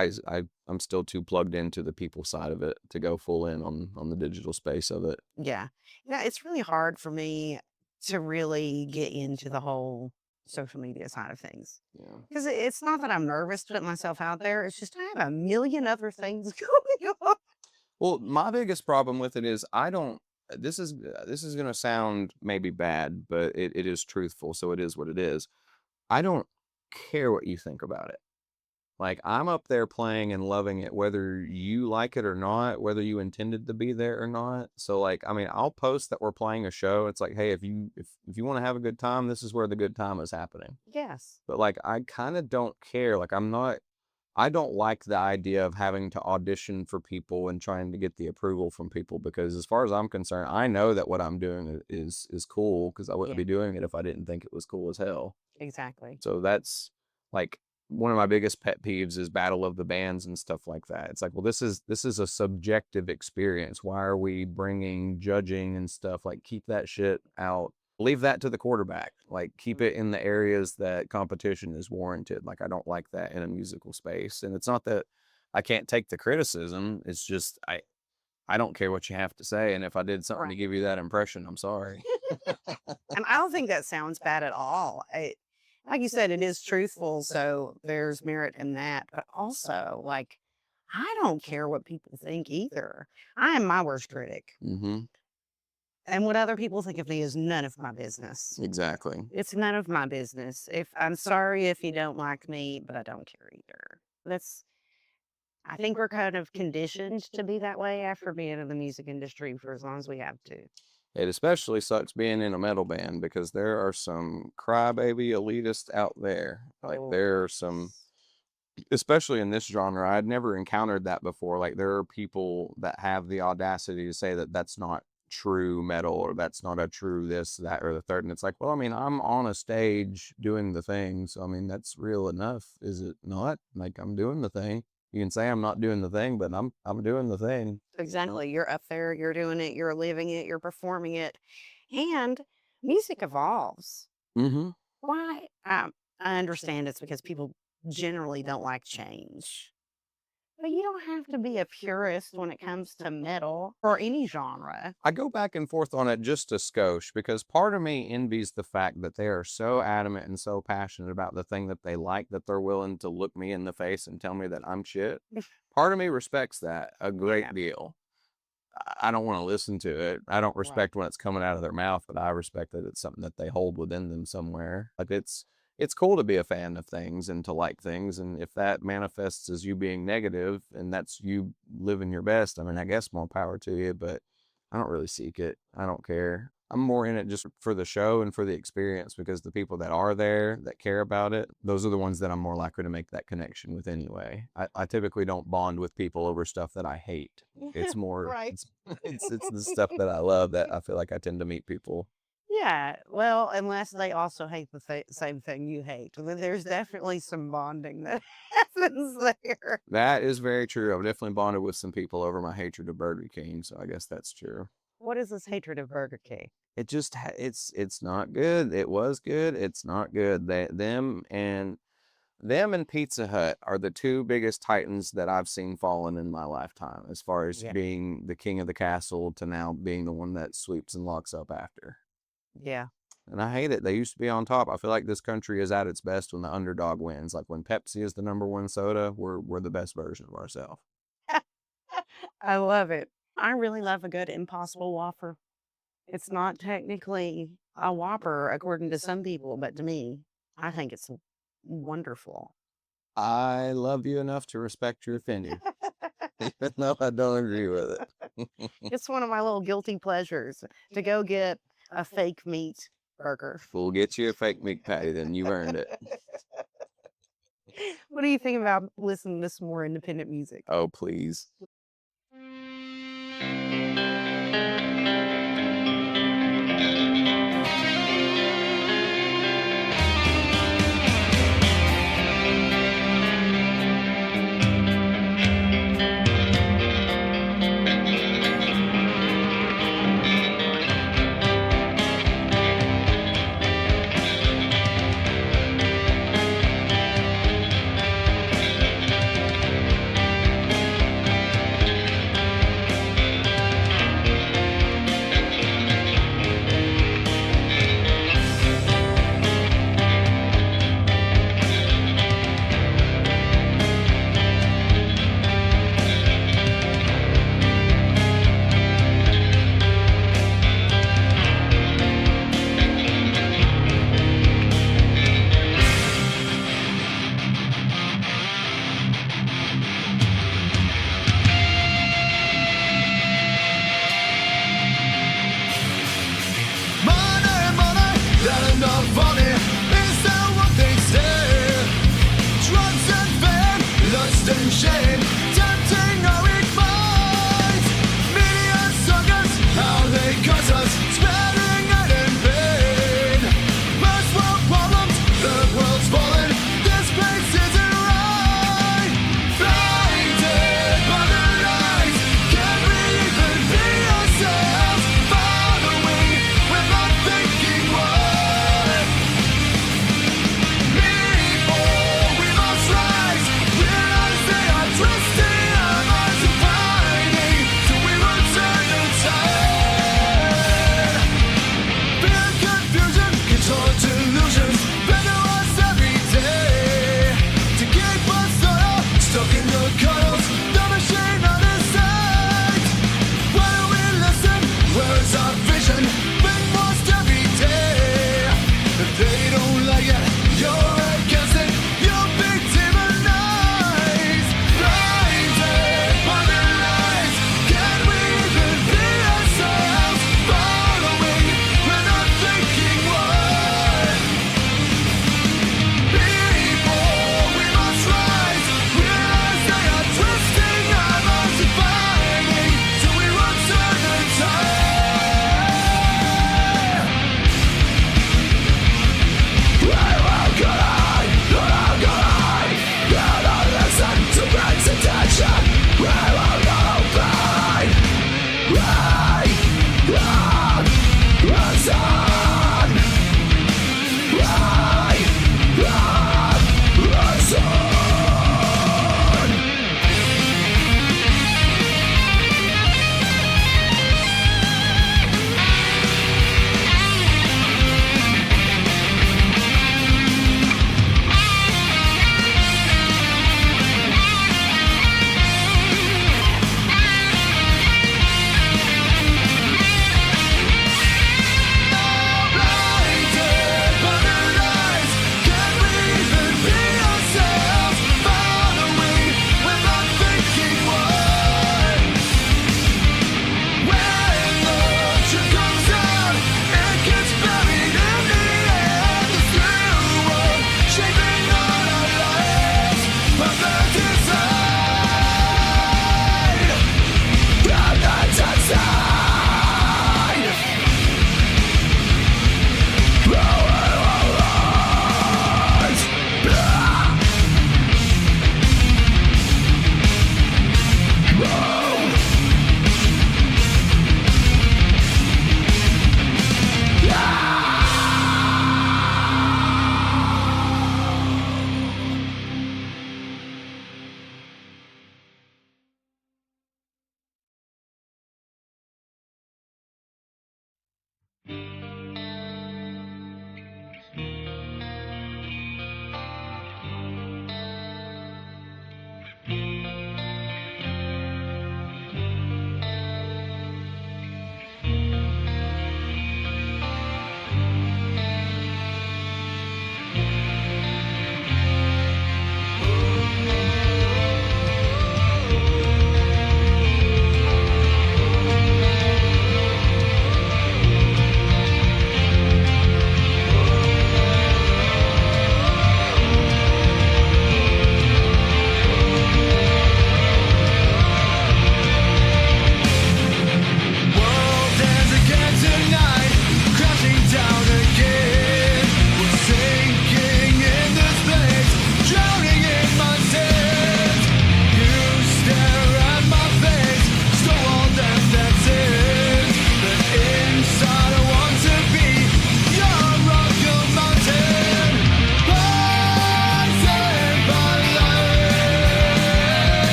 I'm still too plugged into the people side of it to go full in on the digital space of it.
Yeah. Yeah. It's really hard for me to really get into the whole social media side of things.
Yeah.
Because it's not that I'm nervous to put myself out there. It's just I have a million other things going on.
Well, my biggest problem with it is I don't. This is gonna sound maybe bad, but it is truthful, so it is what it is. I don't care what you think about it. Like I'm up there playing and loving it, whether you like it or not, whether you intended to be there or not. So like, I mean, I'll post that we're playing a show. It's like, hey, if you want to have a good time, this is where the good time is happening.
Yes.
But like, I kind of don't care. Like I don't like the idea of having to audition for people and trying to get the approval from people, because as far as I'm concerned, I know that what I'm doing is cool, because I wouldn't
Yeah.
be doing it if I didn't think it was cool as hell.
Exactly.
So that's like one of my biggest pet peeves is battle of the bands and stuff like that. It's like, well, this is a subjective experience. Why are we bringing judging and stuff? Like keep that shit out. Leave that to the quarterback. Like keep it in the areas that competition is warranted. Like I don't like that in a musical space. And it's not that I can't take the criticism. It's just I don't care what you have to say. And if I did something to
Right.
give you that impression, I'm sorry.
And I don't think that sounds bad at all. Like you said, it is truthful, so there's merit in that. But also, like, I don't care what people think either. I am my worst critic.
Mm-hmm.
And what other people think of me is none of my business.
Exactly.
It's none of my business. If I'm sorry if you don't like me, but I don't care either. I think we're kind of conditioned to be that way after being in the music industry for as long as we have to.
It especially sucks being in a metal band because there are some crybaby elitists out there. Like there are some, especially in this genre, I'd never encountered that before. Like there are people that have the audacity to say that that's not true metal or that's not a true this, that, or the third. And it's like, well, I mean, I'm on a stage doing the thing. So, I mean, that's real enough. Is it not? Like I'm doing the thing. You can say I'm not doing the thing, but I'm doing the thing.
Exactly. You're up there, you're doing it, you're living it, you're performing it. And music evolves.
Mm-hmm.
Why? I understand it's because people generally don't like change. But you don't have to be a purist when it comes to metal or any genre.
I go back and forth on it just a skosh because part of me envies the fact that they are so adamant and so passionate about the thing that they like that they're willing to look me in the face and tell me that I'm shit. Part of me respects that a great deal. I don't want to listen to it. I don't respect when it's coming out of their mouth, but I respect that it's something that they hold within them somewhere. Like it's cool to be a fan of things and to like things. And if that manifests as you being negative and that's you living your best, I mean, I guess more power to you, but I don't really seek it. I don't care. I'm more in it just for the show and for the experience because the people that are there that care about it, those are the ones that I'm more likely to make that connection with anyway. I typically don't bond with people over stuff that I hate. It's more, it's the stuff that I love that I feel like I tend to meet people.
Yeah, well, unless they also hate the same thing you hate. Then there's definitely some bonding that happens there.
That is very true. I've definitely bonded with some people over my hatred of Burger King, so I guess that's true.
What is this hatred of Burger King?
It just it's not good. It was good. It's not good. Them and Pizza Hut are the two biggest titans that I've seen fallen in my lifetime, as far as being the king of the castle to now being the one that sweeps and locks up after.
Yeah.
And I hate it. They used to be on top. I feel like this country is at its best when the underdog wins. Like when Pepsi is the #1 soda, we're the best version of ourselves.
I love it. I really love a good Impossible Whopper. It's not technically a Whopper according to some people, but to me, I think it's wonderful.
I love you enough to respect your opinion, even though I don't agree with it.
It's one of my little guilty pleasures to go get a fake meat burger.
We'll get you a fake meat patty, then you've earned it.
What do you think about listening to some more independent music?
Oh, please.
like it. You're against it. You're victimized. Blinded by the lies. Can we even be ourselves? Following, we're not thinking what. People, we must rise. Realize they are twisting our minds and fighting till we run to the top. I will get out.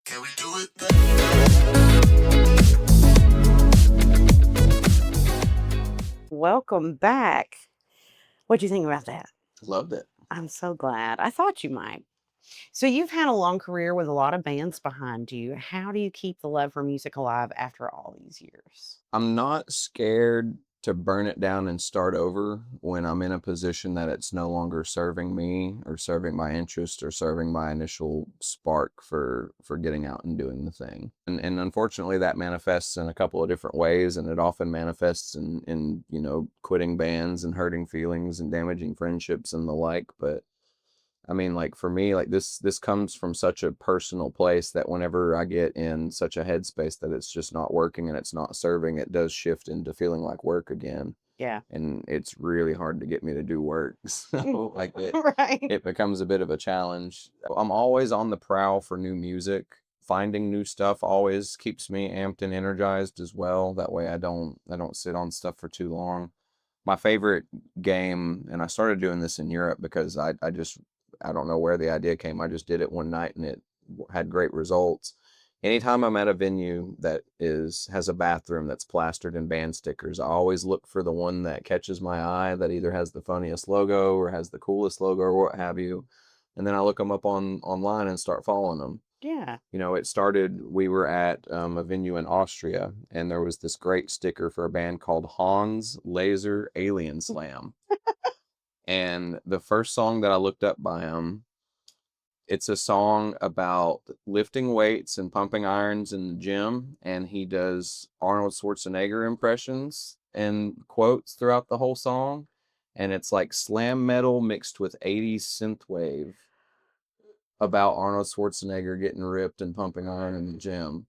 Can we do it?
Welcome back. What do you think about that?
Loved it.
I'm so glad. I thought you might. So, you've had a long career with a lot of bands behind you. How do you keep the love for music alive after all these years?
I'm not scared to burn it down and start over when I'm in a position that it's no longer serving me or serving my interest or serving my initial spark for getting out and doing the thing. And unfortunately that manifests in a couple of different ways, and it often manifests in quitting bands and hurting feelings and damaging friendships and the like. But I mean, like for me, like this comes from such a personal place that whenever I get in such a headspace that it's just not working and it's not serving, it does shift into feeling like work again.
Yeah.
And it's really hard to get me to do work. So like
Right.
it becomes a bit of a challenge. I'm always on the prowl for new music. Finding new stuff always keeps me amped and energized as well. That way I don't sit on stuff for too long. My favorite game, and I started doing this in Europe because I don't know where the idea came. I just did it one night and it had great results. Anytime I'm at a venue that has a bathroom that's plastered in band stickers, I always look for the one that catches my eye, that either has the funniest logo or has the coolest logo or what have you. And then I look them up online and start following them.
Yeah.
It started, we were at a venue in Austria, and there was this great sticker for a band called Hans Laser Alien Slam. And the first song that I looked up by him, it's a song about lifting weights and pumping irons in the gym, and he does Arnold Schwarzenegger impressions and quotes throughout the whole song. And it's like slam metal mixed with 80s synthwave about Arnold Schwarzenegger getting ripped and pumping iron in the gym.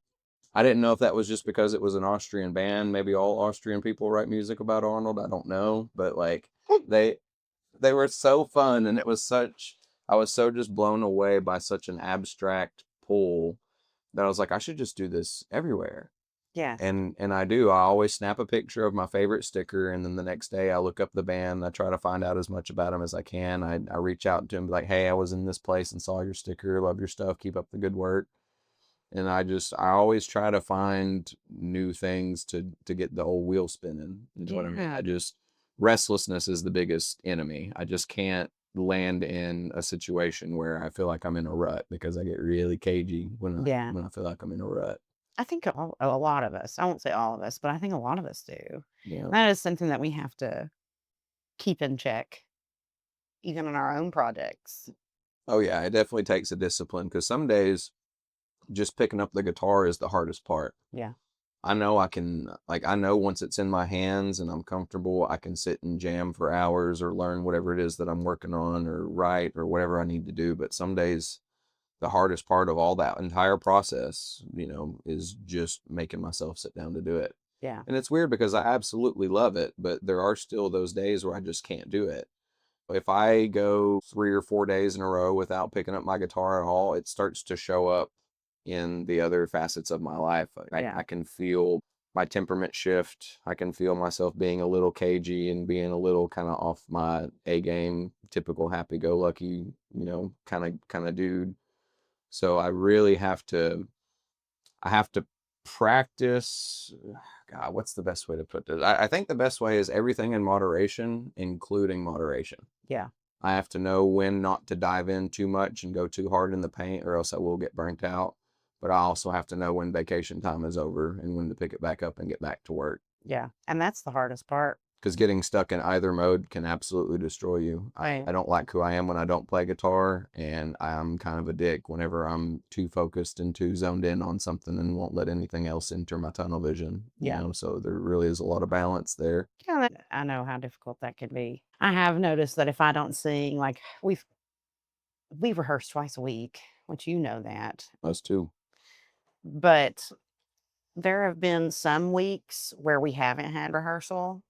I didn't know if that was just because it was an Austrian band. Maybe all Austrian people write music about Arnold. I don't know, but like they were so fun, and I was so just blown away by such an abstract pull that I was like, I should just do this everywhere.
Yeah.
And I do. I always snap a picture of my favorite sticker, and then the next day I look up the band. I try to find out as much about them as I can. I reach out to them like, hey, I was in this place and saw your sticker. Love your stuff. Keep up the good work. And I always try to find new things to get the old wheel spinning. You know what I mean?
Yeah.
Restlessness is the biggest enemy. I just can't land in a situation where I feel like I'm in a rut, because I get really cagey when I feel like I'm in a rut.
I think a lot of us, I won't say all of us, but I think a lot of us do.
Yeah.
That is something that we have to keep in check, even in our own projects.
Oh yeah, it definitely takes a discipline, because some days just picking up the guitar is the hardest part.
Yeah.
I know I know once it's in my hands and I'm comfortable, I can sit and jam for hours or learn whatever it is that I'm working on or write or whatever I need to do. But some days the hardest part of all that entire process, is just making myself sit down to do it.
Yeah.
And it's weird because I absolutely love it, but there are still those days where I just can't do it. If I go 3 or 4 days in a row without picking up my guitar at all, it starts to show up in the other facets of my life. I can feel my temperament shift. I can feel myself being a little cagey and being a little kind of off my A game, typical happy-go-lucky, kind of dude. So I really have to practice. God, what's the best way to put this? I think the best way is everything in moderation, including moderation.
Yeah.
I have to know when not to dive in too much and go too hard in the paint, or else I will get burnt out. But I also have to know when vacation time is over and when to pick it back up and get back to work.
Yeah. And that's the hardest part.
because getting stuck in either mode can absolutely destroy you.
Right.
I don't like who I am when I don't play guitar, and I'm kind of a dick whenever I'm too focused and too zoned in on something and won't let anything else enter my tunnel vision.
Yeah.
You know, so there really is a lot of balance there.
Yeah, I know how difficult that can be. I have noticed that if I don't sing, like we rehearse twice a week, which you know that.
Us too.
But there have been some weeks where we haven't had rehearsal.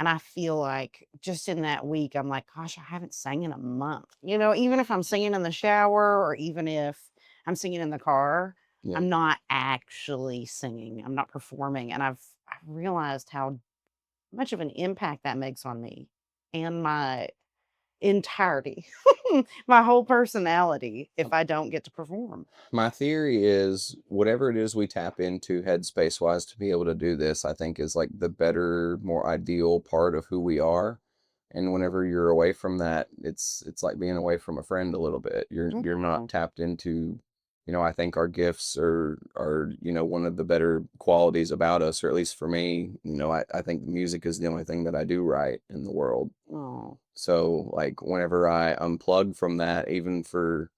And I feel like just in that week, I'm like, gosh, I haven't sang in a month. You know, even if I'm singing in the shower or even if I'm singing in the car,
Yeah.
I'm not actually singing. I'm not performing. And I've realized how much of an impact that makes on me and my entirety, my whole personality if I don't get to perform.
My theory is whatever it is we tap into headspace wise to be able to do this, I think is like the better, more ideal part of who we are. And whenever you're away from that, it's like being away from a friend a little bit. You're not
Mhm.
tapped into, you know, I think our gifts are, you know, one of the better qualities about us, or at least for me, you know, I think music is the only thing that I do right in the world.
Oh,
So like whenever I unplug from that, even for,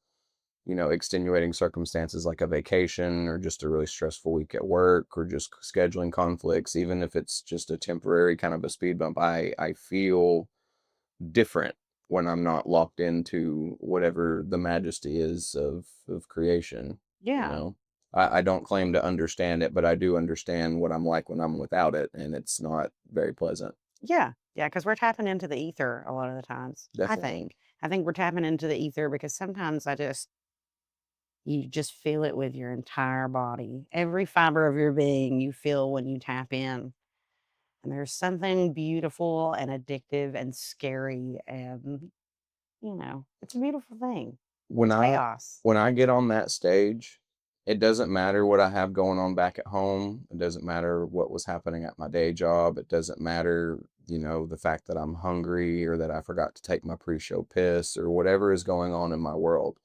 you know, extenuating circumstances like a vacation or just a really stressful week at work or just scheduling conflicts, even if it's just a temporary kind of a speed bump, I feel different when I'm not locked into whatever the majesty is of creation. You
yeah.
know, I don't claim to understand it, but I do understand what I'm like when I'm without it, and it's not very pleasant.
Yeah. Yeah. Because we're tapping into the ether a lot of the times.
Definitely.
I think we're tapping into the ether because sometimes you just feel it with your entire body. Every fiber of your being you feel when you tap in. And there's something beautiful and addictive and scary and, it's a beautiful thing.
when I
Chaos.
when I get on that stage, it doesn't matter what I have going on back at home. It doesn't matter what was happening at my day job. It doesn't matter, you know, the fact that I'm hungry or that I forgot to take my pre-show piss or whatever is going on in my world.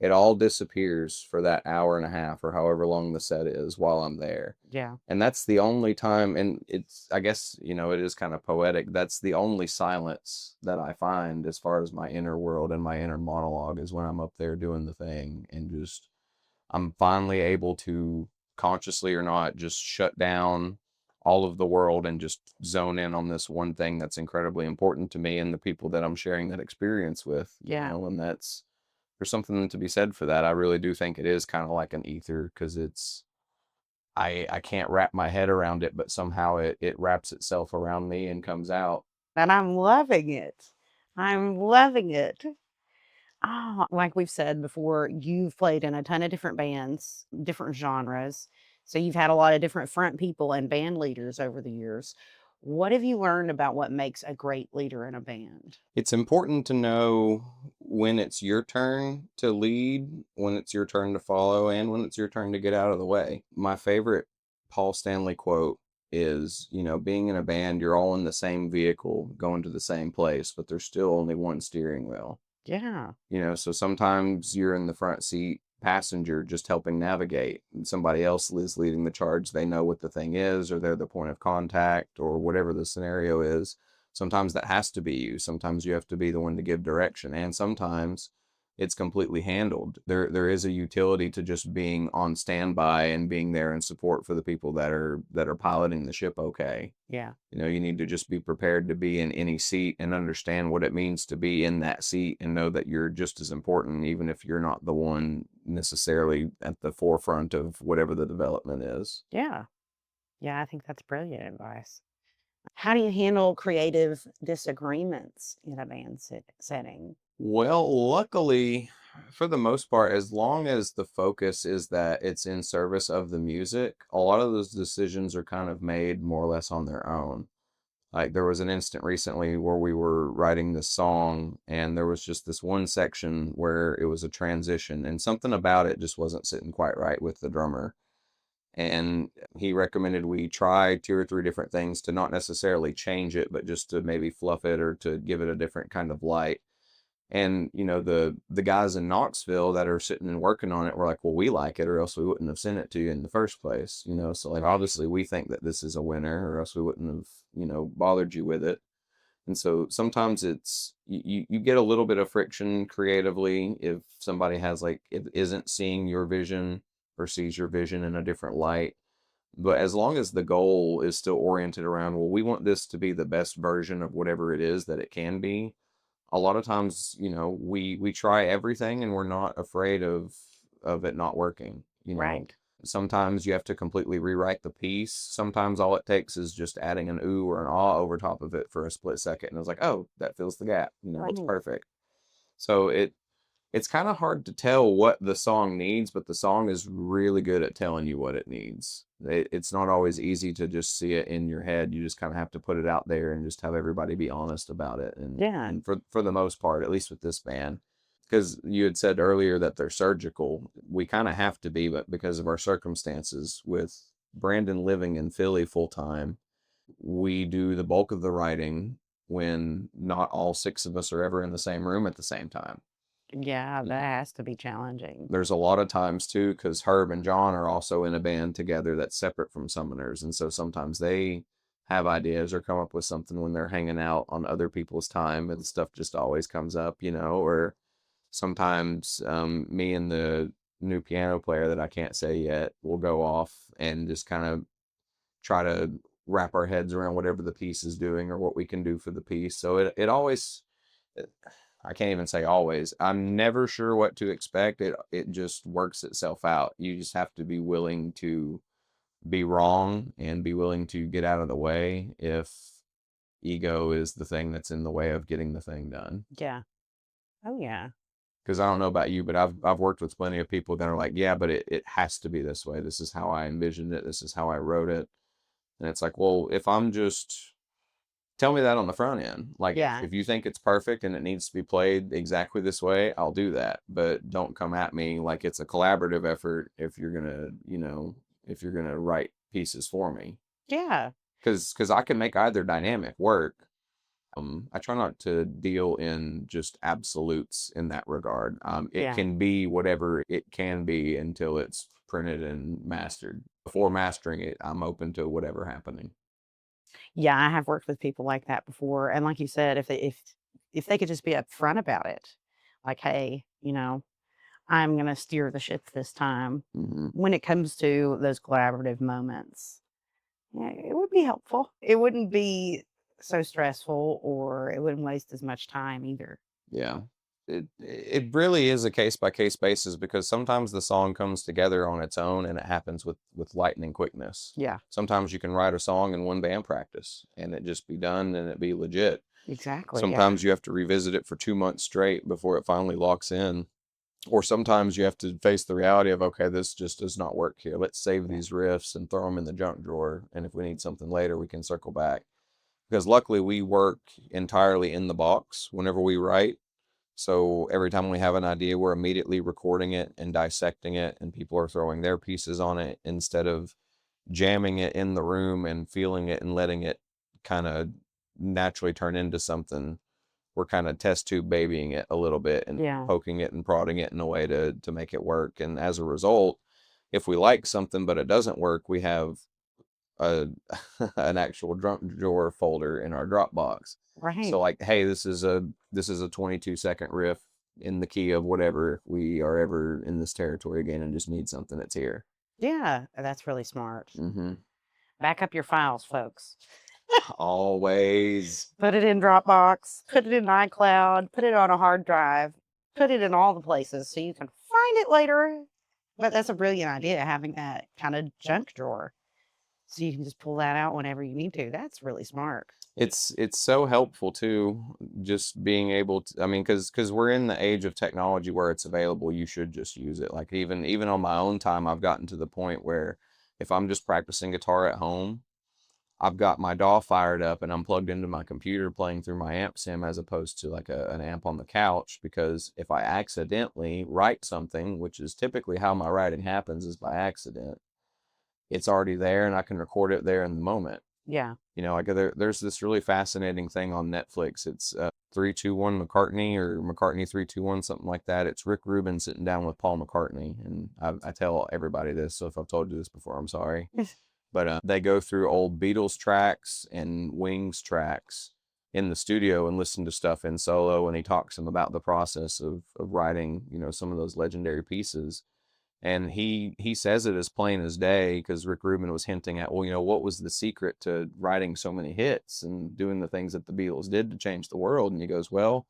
It all disappears for that hour and a half or however long the set is while I'm there.
Yeah.
And that's the only time, and it's, I guess, you know, it is kind of poetic. That's the only silence that I find as far as my inner world and my inner monologue is when I'm up there doing the thing and just, I'm finally able to, consciously or not, just shut down all of the world and just zone in on this one thing that's incredibly important to me and the people that I'm sharing that experience with, you
Yeah.
know, and there's something to be said for that. I really do think it is kind of like an ether because I can't wrap my head around it, but somehow it wraps itself around me and comes out.
And I'm loving it. I'm loving it. Oh, like we've said before, you've played in a ton of different bands, different genres. So you've had a lot of different front people and band leaders over the years. What have you learned about what makes a great leader in a band?
It's important to know when it's your turn to lead, when it's your turn to follow, and when it's your turn to get out of the way. My favorite Paul Stanley quote is, you know, being in a band, you're all in the same vehicle going to the same place, but there's still only one steering wheel.
Yeah.
You know, so sometimes you're in the front seat passenger just helping navigate, and somebody else is leading the charge. They know what the thing is, or they're the point of contact, or whatever the scenario is. Sometimes that has to be you. Sometimes you have to be the one to give direction, and sometimes it's completely handled. There is a utility to just being on standby and being there in support for the people that are piloting the ship okay.
Yeah.
You know, you need to just be prepared to be in any seat and understand what it means to be in that seat and know that you're just as important, even if you're not the one necessarily at the forefront of whatever the development is.
Yeah. Yeah. I think that's brilliant advice. How do you handle creative disagreements in a band setting?
Well, luckily, for the most part, as long as the focus is that it's in service of the music, a lot of those decisions are kind of made more or less on their own. Like there was an instant recently where we were writing this song and there was just this one section where it was a transition and something about it just wasn't sitting quite right with the drummer. And he recommended we try two or three different things to not necessarily change it, but just to maybe fluff it or to give it a different kind of light. And, you know, the guys in Knoxville that are sitting and working on it were like, well, we like it, or else we wouldn't have sent it to you in the first place, you know? So, like, obviously we think that this is a winner, or else we wouldn't have, you know, bothered you with it. And so sometimes it's, you get a little bit of friction creatively if somebody has, like, it isn't seeing your vision or sees your vision in a different light. But as long as the goal is still oriented around, well, we want this to be the best version of whatever it is that it can be, a lot of times, you know, we try everything and we're not afraid of it not working. You know,
Right.
sometimes you have to completely rewrite the piece. Sometimes all it takes is just adding an ooh or an ah over top of it for a split second, and it's like, oh, that fills the gap. You know, it's
Right.
perfect. So it's kind of hard to tell what the song needs, but the song is really good at telling you what it needs. It's not always easy to just see it in your head. You just kind of have to put it out there and just have everybody be honest about it.
Yeah.
And for the most part, at least with this band, because you had said earlier that they're surgical, we kind of have to be, but because of our circumstances, with Brandon living in Philly full time, we do the bulk of the writing when not all six of us are ever in the same room at the same time.
Yeah, that has to be challenging.
There's a lot of times too, because Herb and John are also in a band together that's separate from Summoners, and so sometimes they have ideas or come up with something when they're hanging out on other people's time, and stuff just always comes up, you know. Or sometimes me and the new piano player that I can't say yet will go off and just kind of try to wrap our heads around whatever the piece is doing or what we can do for the piece. So it always, I can't even say always. I'm never sure what to expect. It just works itself out. You just have to be willing to be wrong and be willing to get out of the way if ego is the thing that's in the way of getting the thing done.
Yeah. Oh, yeah.
Because I don't know about you, but I've worked with plenty of people that are like, yeah, but it has to be this way. This is how I envisioned it. This is how I wrote it. And it's like, well, if I'm just, tell me that on the front end. Like,
Yeah.
if you think it's perfect and it needs to be played exactly this way, I'll do that. But don't come at me like it's a collaborative effort if you're gonna, you know, if you're gonna write pieces for me.
Yeah.
Because I can make either dynamic work. I try not to deal in just absolutes in that regard. It
Yeah.
can be whatever it can be until it's printed and mastered. Before mastering it, I'm open to whatever happening.
Yeah, I have worked with people like that before, and like you said, if they could just be upfront about it, like, "Hey, you know, I'm gonna steer the ship this time,"
Hmm.
when it comes to those collaborative moments, yeah, it would be helpful. It wouldn't be so stressful, or it wouldn't waste as much time either.
Yeah. It really is a case by case basis, because sometimes the song comes together on its own and it happens with lightning quickness.
Yeah,
Sometimes you can write a song in one band practice and it just be done and it be legit.
exactly, yeah.
Sometimes you have to revisit it for 2 months straight before it finally locks in. Or sometimes you have to face the reality of, okay, this just does not work here. Let's save
Yeah.
these riffs and throw them in the junk drawer. And if we need something later, we can circle back. Because luckily we work entirely in the box whenever we write. So every time we have an idea, we're immediately recording it and dissecting it, and people are throwing their pieces on it instead of jamming it in the room and feeling it and letting it kind of naturally turn into something. We're kind of test tube babying it a little bit and
Yeah.
poking it and prodding it in a way to make it work. And as a result, if we like something but it doesn't work, we have a an actual junk drawer folder in our Dropbox.
Right.
So like, hey, this is a 22-second riff in the key of whatever, if we are ever in this territory again and just need something, that's here.
Yeah, that's really smart.
Mm-hmm.
Back up your files, folks.
Always.
Put it in Dropbox, put it in iCloud, put it on a hard drive, put it in all the places so you can find it later. But that's a brilliant idea, having that kind of junk drawer. So you can just pull that out whenever you need to. That's really smart.
It's so helpful too, just being able to, I mean, because we're in the age of technology where it's available, you should just use it. Like, even on my own time, I've gotten to the point where if I'm just practicing guitar at home, I've got my DAW fired up and I'm plugged into my computer playing through my amp sim, as opposed to like an amp on the couch. Because if I accidentally write something, which is typically how my writing happens, is by accident, it's already there and I can record it there in the moment.
Yeah.
You know, like there's this really fascinating thing on Netflix. It's 3-2-1 McCartney or McCartney 3-2-1, something like that. It's Rick Rubin sitting down with Paul McCartney. And I tell everybody this, so if I've told you this before, I'm sorry. But they go through old Beatles tracks and Wings tracks in the studio and listen to stuff in solo. And he talks to them about the process of writing, you know, some of those legendary pieces. And he says it as plain as day, because Rick Rubin was hinting at, well, you know, what was the secret to writing so many hits and doing the things that the Beatles did to change the world? And he goes, well,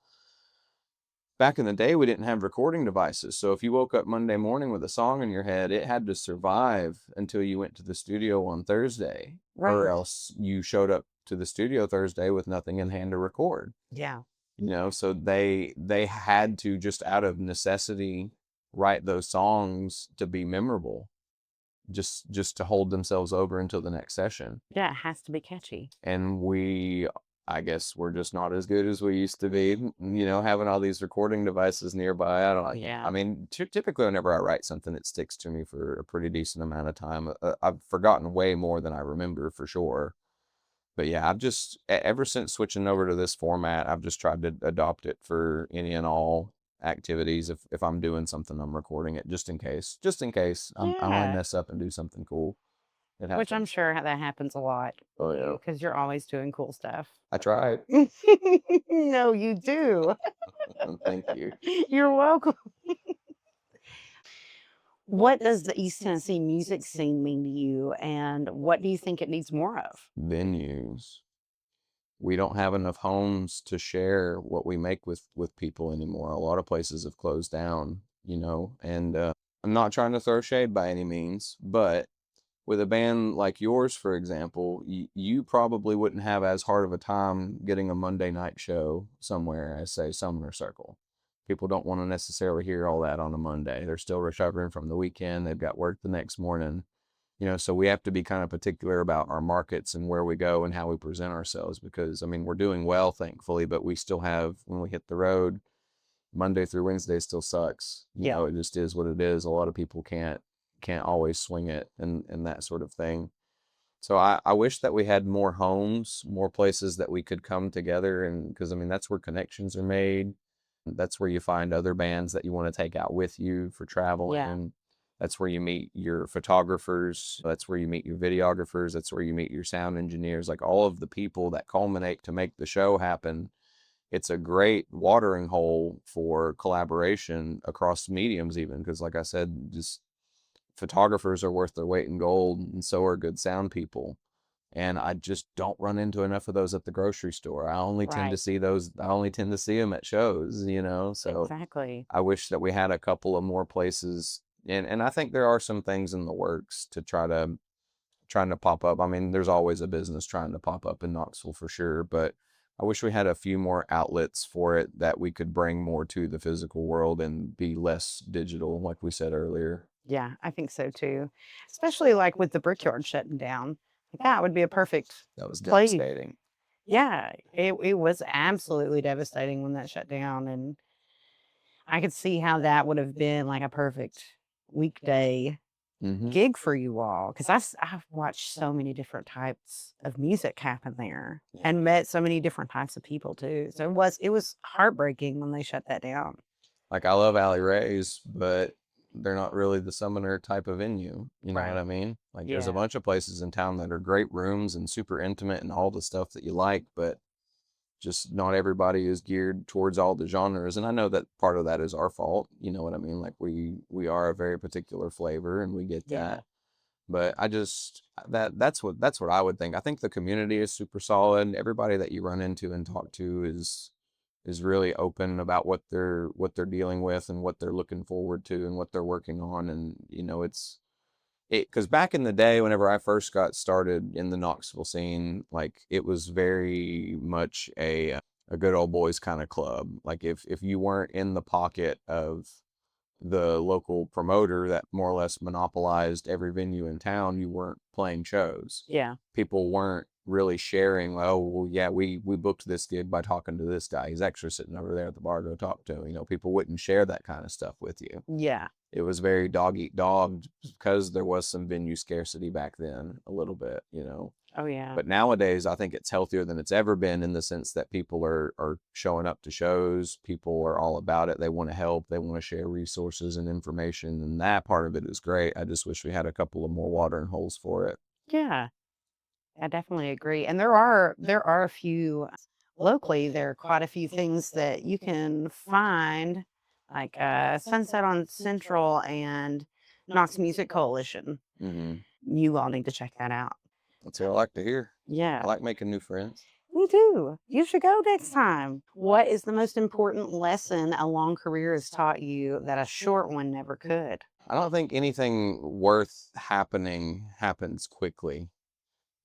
back in the day, we didn't have recording devices. So if you woke up Monday morning with a song in your head, it had to survive until you went to the studio on Thursday, or else you showed up to the studio Thursday with nothing in hand to record.
Yeah.
You know, so they had to, just out of necessity, write those songs to be memorable, just to hold themselves over until the next session.
Yeah, it has to be catchy.
And I guess we're just not as good as we used to be, you know, having all these recording devices nearby. I mean, typically whenever I write something, it sticks to me for a pretty decent amount of time. I've forgotten way more than I remember, for sure. But yeah, I've just, ever since switching over to this format, I've just tried to adopt it for any and all activities. If I'm doing something, I'm recording it just in case. I might mess up and do something cool.
Which I'm sure that happens a lot.
Oh yeah,
because you're always doing cool stuff.
I tried.
No, you do.
Thank you.
You're welcome. What does the East Tennessee music scene mean to you, and what do you think it needs more of?
Venues. We don't have enough homes to share what we make with people anymore. A lot of places have closed down, you know, and I'm not trying to throw shade by any means, but with a band like yours, for example, you probably wouldn't have as hard of a time getting a Monday night show somewhere as, say, Sumner Circle. People don't want to necessarily hear all that on a Monday. They're still recovering from the weekend. They've got work the next morning. You know, so we have to be kind of particular about our markets and where we go and how we present ourselves, because, I mean, we're doing well, thankfully, but we still have, when we hit the road, Monday through Wednesday still sucks. You know, it just is what it is. A lot of people can't always swing it and that sort of thing. So I wish that we had more homes, more places that we could come together, and because, I mean, that's where connections are made. That's where you find other bands that you want to take out with you for traveling.
Yeah.
That's where you meet your photographers. That's where you meet your videographers. That's where you meet your sound engineers, like all of the people that culminate to make the show happen. It's a great watering hole for collaboration across mediums, even, because, like I said, just photographers are worth their weight in gold, and so are good sound people. And I just don't run into enough of those at the grocery store. I only tend to see those. I only tend to see them at shows, you know. So
Exactly.
I wish that we had a couple of more places, and I think there are some things in the works to trying to pop up. I mean, there's always a business trying to pop up in Knoxville for sure, but I wish we had a few more outlets for it that we could bring more to the physical world and be less digital, like we said earlier.
Yeah, I think so too. Especially like with the Brickyard shutting down. That would be a perfect
That was
place.
devastating.
Yeah, it was absolutely devastating when that shut down, and I could see how that would have been like a perfect weekday gig for you all, because I've watched so many different types of music happen there and met so many different types of people too. So it was heartbreaking when they shut that down.
Like, I love Alley Ray's, but they're not really the Summoner type of venue. You know
Right.
what I mean? Like, there's a
Yeah.
bunch of places in town that are great rooms and super intimate and all the stuff that you like, but just not everybody is geared towards all the genres. And I know that part of that is our fault. You know what I mean? Like, we are a very particular flavor, and we get
Yeah.
that. But I just, that's what I would think. I think the community is super solid. Everybody that you run into and talk to is really open about what they're dealing with and what they're looking forward to and what they're working on. And, you know, because back in the day, whenever I first got started in the Knoxville scene, like, it was very much a good old boys kind of club. Like, if you weren't in the pocket of the local promoter that more or less monopolized every venue in town, you weren't playing shows.
Yeah.
People weren't really sharing, oh, well, yeah, we booked this gig by talking to this guy. He's actually sitting over there at the bar, go talk to him. You know, people wouldn't share that kind of stuff with you.
Yeah.
It was very dog eat dog, because there was some venue scarcity back then, a little bit, you know.
Oh, yeah.
But nowadays, I think it's healthier than it's ever been in the sense that people are showing up to shows. People are all about it. They want to help. They want to share resources and information. And that part of it is great. I just wish we had a couple of more watering holes for it.
Yeah, I definitely agree. And there are a few locally, there are quite a few things that you can find, like Sunset on Central and Knox Music Coalition.
Mm-hmm.
You all need to check that out.
That's what I like to hear.
Yeah.
I like making new friends.
Me too. You should go next time. What is the most important lesson a long career has taught you that a short one never could?
I don't think anything worth happening happens quickly.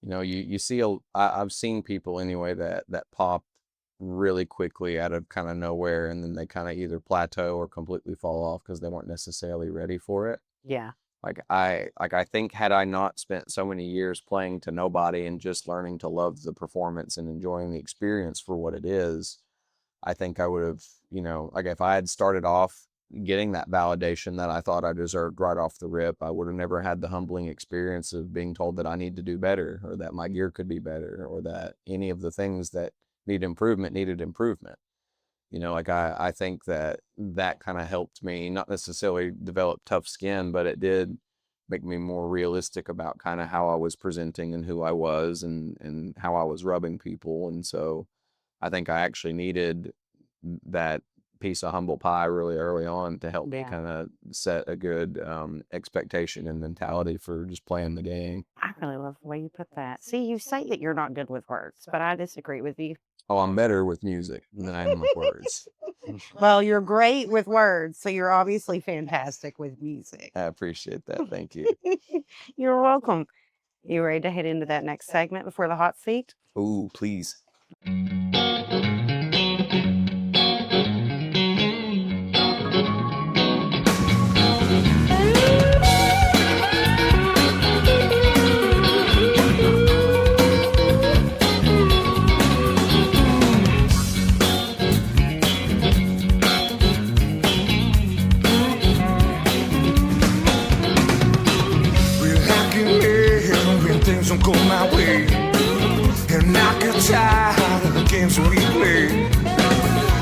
You know, you see, I've seen people anyway that pop really quickly out of kind of nowhere, and then they kind of either plateau or completely fall off because they weren't necessarily ready for it.
Yeah.
I think had I not spent so many years playing to nobody and just learning to love the performance and enjoying the experience for what it is, I think I would have, you know, like if I had started off getting that validation that I thought I deserved right off the rip, I would have never had the humbling experience of being told that I need to do better, or that my gear could be better, or that any of the things that needed improvement. You know, like I think that kind of helped me not necessarily develop tough skin, but it did make me more realistic about kind of how I was presenting and who I was and how I was rubbing people. And so I think I actually needed that piece of humble pie really early on to help me kind of set a good expectation and mentality for just playing the game.
I really love the way you put that. See, you say that you're not good with words, but I disagree with you.
Oh, I'm better with music than I am with words.
Well, you're great with words, so you're obviously fantastic with music.
I appreciate that. Thank you.
You're welcome. You ready to head into that next segment before the hot seat?
Ooh, please.
Don't go my way, and I get tired of the games we play.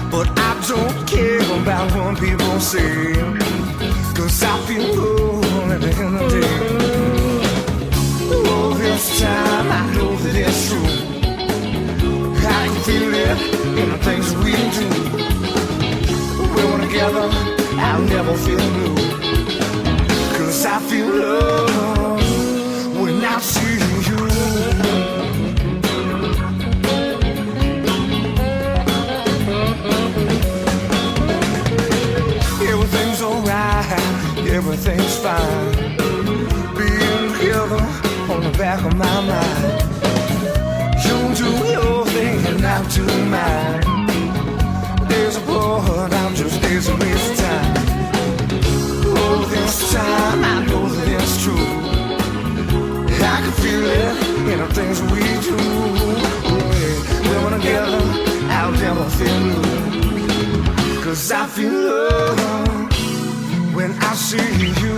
But I don't care about what people say, 'cause I feel low at the end of the day. Oh, this time I know that it's true. I can feel it in the things we do. When we're together, I'll never feel blue, 'cause I feel love when I see you. Everything's alright, everything's fine. Being together on the back of my mind. You do your thing and I'll do mine. Days apart, I'm just days of waste time. Oh, this time I know that it's true. I can feel it in the things we do. When we're together, I'll never feel blue, 'cause I feel love when I see you.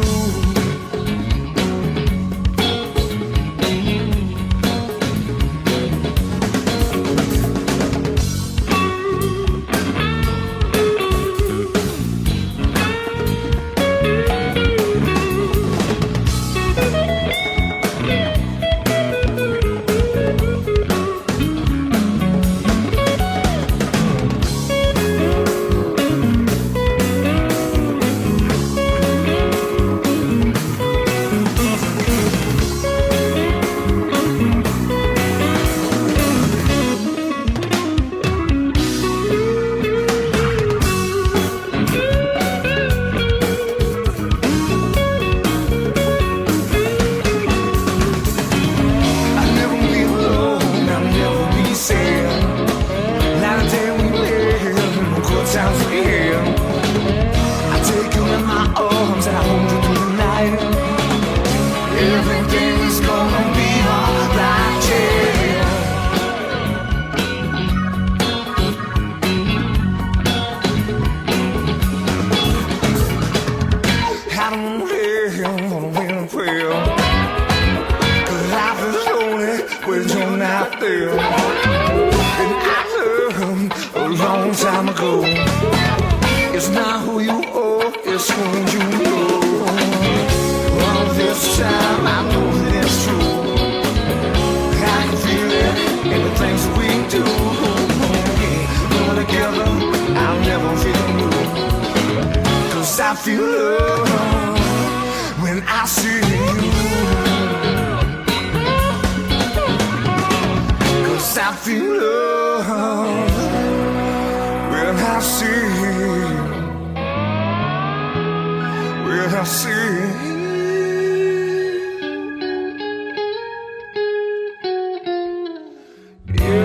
out there, and I learned a long time ago. It's not who you are, it's who you know. All this time I know that's true. I can feel it in the things we do. Going together, I'll never feel blue. 'Cause I feel love when I see you. 'Cause I feel love when I see you. When I see you.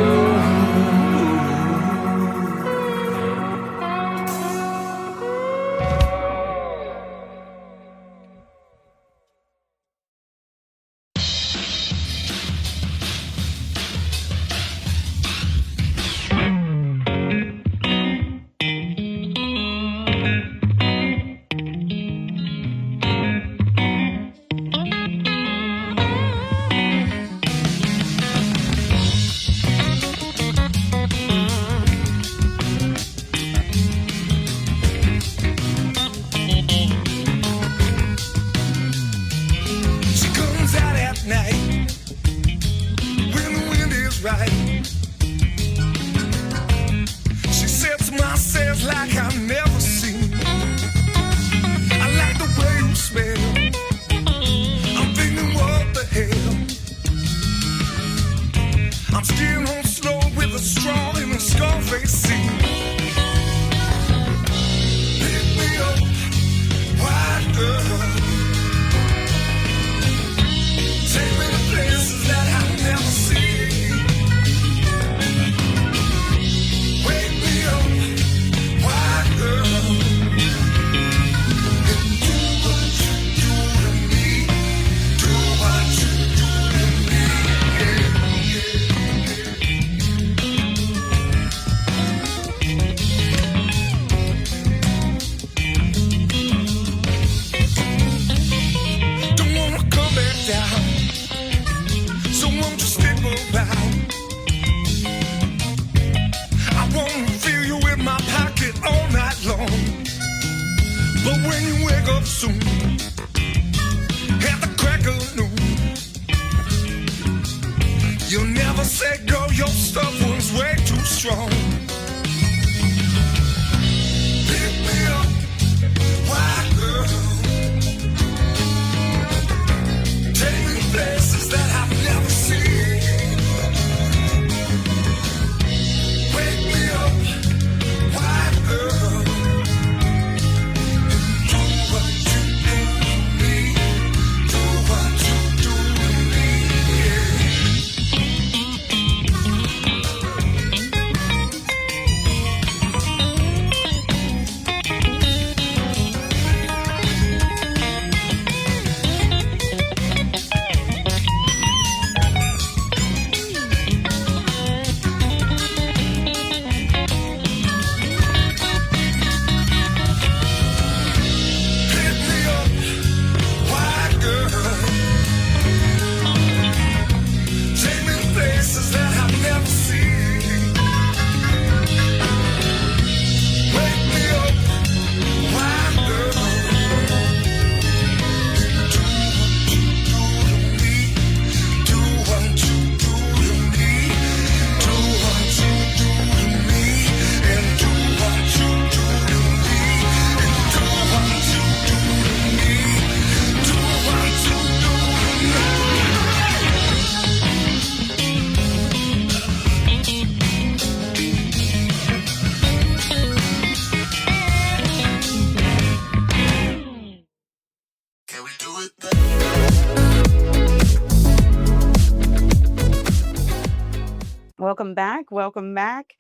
Welcome back. Welcome back.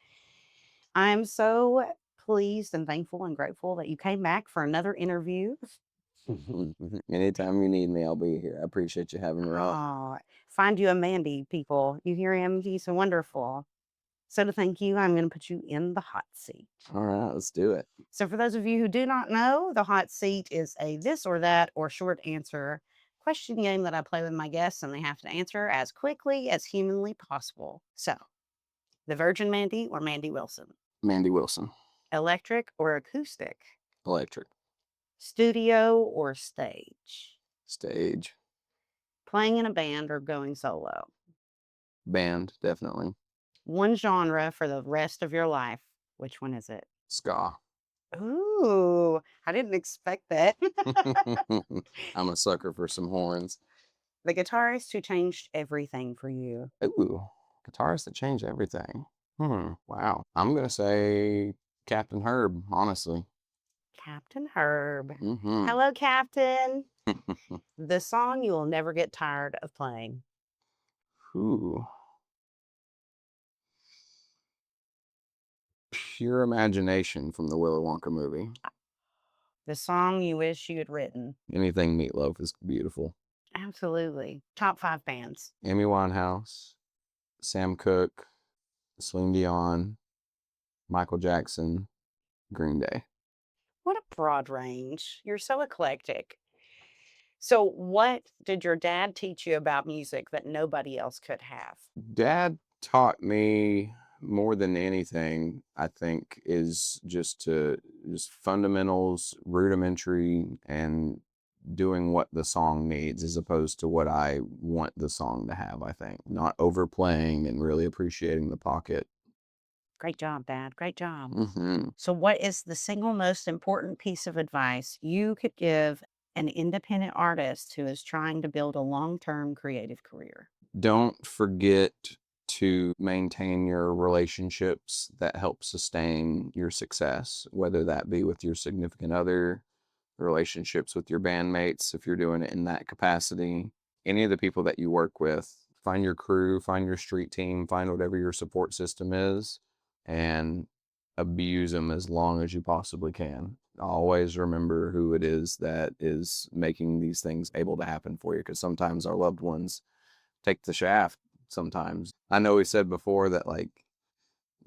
I'm so pleased and thankful and grateful that you came back for another interview.
Anytime you need me, I'll be here. I appreciate you having me on.
Oh, find you a Mandy, people. You hear him? He's so wonderful. So to thank you, I'm going to put you in the hot seat.
All right, let's do it.
So for those of you who do not know, the hot seat is a this or that or short answer question game that I play with my guests, and they have to answer as quickly as humanly possible. So, the Virgin Mandy or Mandy Wilson?
Mandy Wilson.
Electric or acoustic?
Electric.
Studio or stage?
Stage.
Playing in a band or going solo?
Band, definitely.
One genre for the rest of your life. Which one is it?
Ska.
Ooh, I didn't expect that.
I'm a sucker for some horns.
The guitarist who changed everything for you.
Ooh, guitarists that change everything. Wow. I'm gonna say Captain Herb, honestly.
Captain Herb.
Mm-hmm.
Hello, Captain. The song you will never get tired of playing.
Ooh. Pure Imagination from the Willy Wonka movie.
The song you wish you had written.
Anything Meatloaf is beautiful.
Absolutely. Top 5 bands.
Amy Winehouse, Sam Cooke, Celine Dion, Michael Jackson, Green Day.
What a broad range. You're so eclectic. So, what did your dad teach you about music that nobody else could have?
Dad taught me more than anything, I think, is just fundamentals, rudimentary, and doing what the song needs as opposed to what I want the song to have, I think. Not overplaying and really appreciating the pocket.
Great job, Dad. Great job.
Mm-hmm.
So, what is the single most important piece of advice you could give an independent artist who is trying to build a long-term creative career?
Don't forget to maintain your relationships that help sustain your success, whether that be with your significant other, relationships with your bandmates, if you're doing it in that capacity, any of the people that you work with. Find your crew, find your street team, find whatever your support system is, and abuse them as long as you possibly can. Always remember who it is that is making these things able to happen for you, because sometimes our loved ones take the shaft sometimes. I know we said before that, like,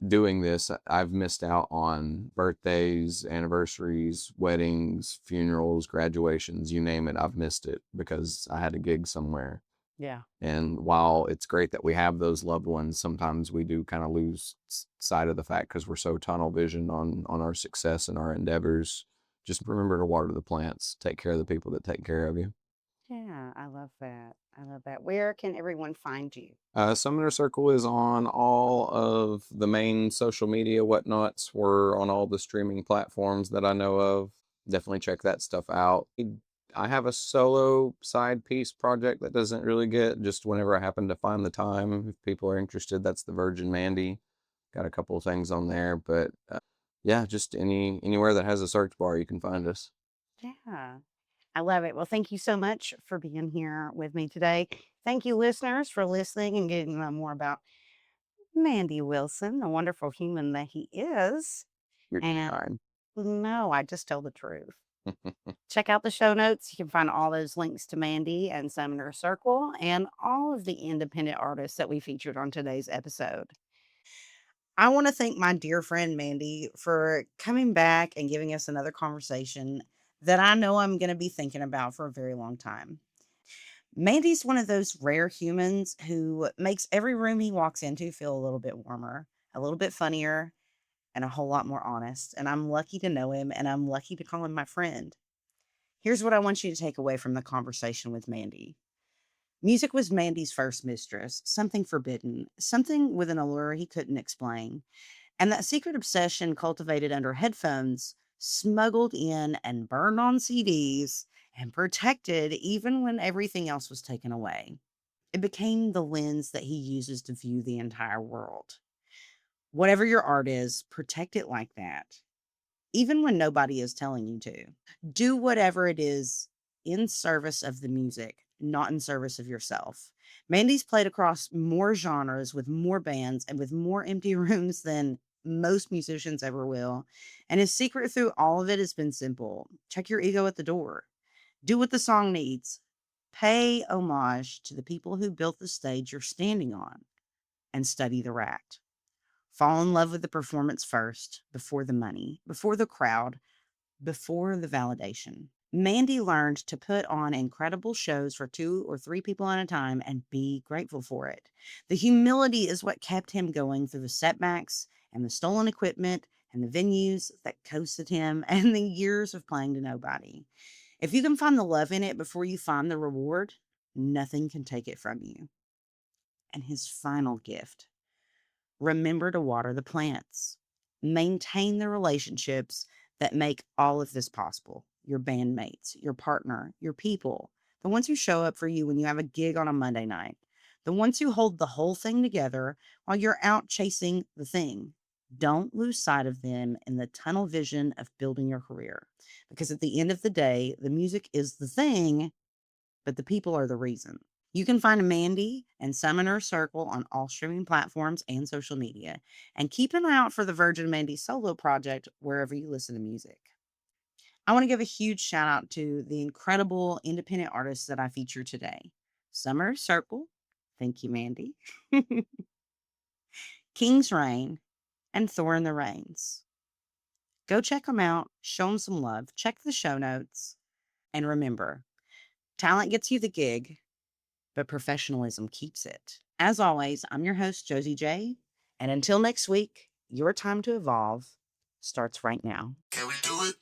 doing this, I've missed out on birthdays, anniversaries, weddings, funerals, graduations, you name it. I've missed it because I had a gig somewhere.
Yeah.
And while it's great that we have those loved ones, sometimes we do kind of lose sight of the fact because we're so tunnel vision on our success and our endeavors. Just remember to water the plants, take care of the people that take care of you.
Yeah, I love that. I love that. Where can everyone find you?
Summoner Circle is on all of the main social media whatnots. We're on all the streaming platforms that I know of. Definitely check that stuff out. I have a solo side piece project that doesn't really get just whenever I happen to find the time. If people are interested, that's the Virgin Mandy. Got a couple of things on there, but yeah, just anywhere that has a search bar, you can find us.
Yeah. I love it. Well, thank you so much for being here with me today. Thank you, listeners, for listening and getting to know more about Mandy Wilson, the wonderful human that he is.
You're
And
kind.
no, I just tell the truth. Check out the show notes. You can find all those links to Mandy and Summoner Circle and all of the independent artists that we featured on today's episode. I want to thank my dear friend Mandy for coming back and giving us another conversation that I know I'm going to be thinking about for a very long time. Mandy's one of those rare humans who makes every room he walks into feel a little bit warmer, a little bit funnier, and a whole lot more honest. And I'm lucky to know him, and I'm lucky to call him my friend. Here's what I want you to take away from the conversation with Mandy. Music was Mandy's first mistress, something forbidden, something with an allure he couldn't explain. And that secret obsession cultivated under headphones, smuggled in and burned on CDs, and protected even when everything else was taken away. It became the lens that he uses to view the entire world. Whatever your art is, protect it like that, even when nobody is telling you to. Do whatever it is in service of the music, not in service of yourself. Mandy's played across more genres with more bands and with more empty rooms than most musicians ever will. And his secret through all of it has been simple: check your ego at the door, do what the song needs, pay homage to the people who built the stage you're standing on, and study the rack. Fall in love with the performance first, before the money, before the crowd, before the validation. Mandy learned to put on incredible shows for 2 or 3 people at a time and be grateful for it. The humility is what kept him going through the setbacks and the stolen equipment and the venues that coasted him and the years of playing to nobody. If you can find the love in it before you find the reward, nothing can take it from you. And his final gift: remember to water the plants. Maintain the relationships that make all of this possible. Your bandmates, your partner, your people, the ones who show up for you when you have a gig on a Monday night, the ones who hold the whole thing together while you're out chasing the thing. Don't lose sight of them in the tunnel vision of building your career. Because at the end of the day, the music is the thing, but the people are the reason. You can find Mandy and Summoner Circle on all streaming platforms and social media. And keep an eye out for the Virgin Mandy solo project wherever you listen to music. I want to give a huge shout out to the incredible independent artists that I feature today: Summer Circle, thank you, Mandy, King's Reign, and Thor in the Reigns. Go check them out, show them some love, check the show notes, and remember, talent gets you the gig, but professionalism keeps it. As always, I'm your host, Josi J, and until next week, your time to evolve starts right now.
Can we do it?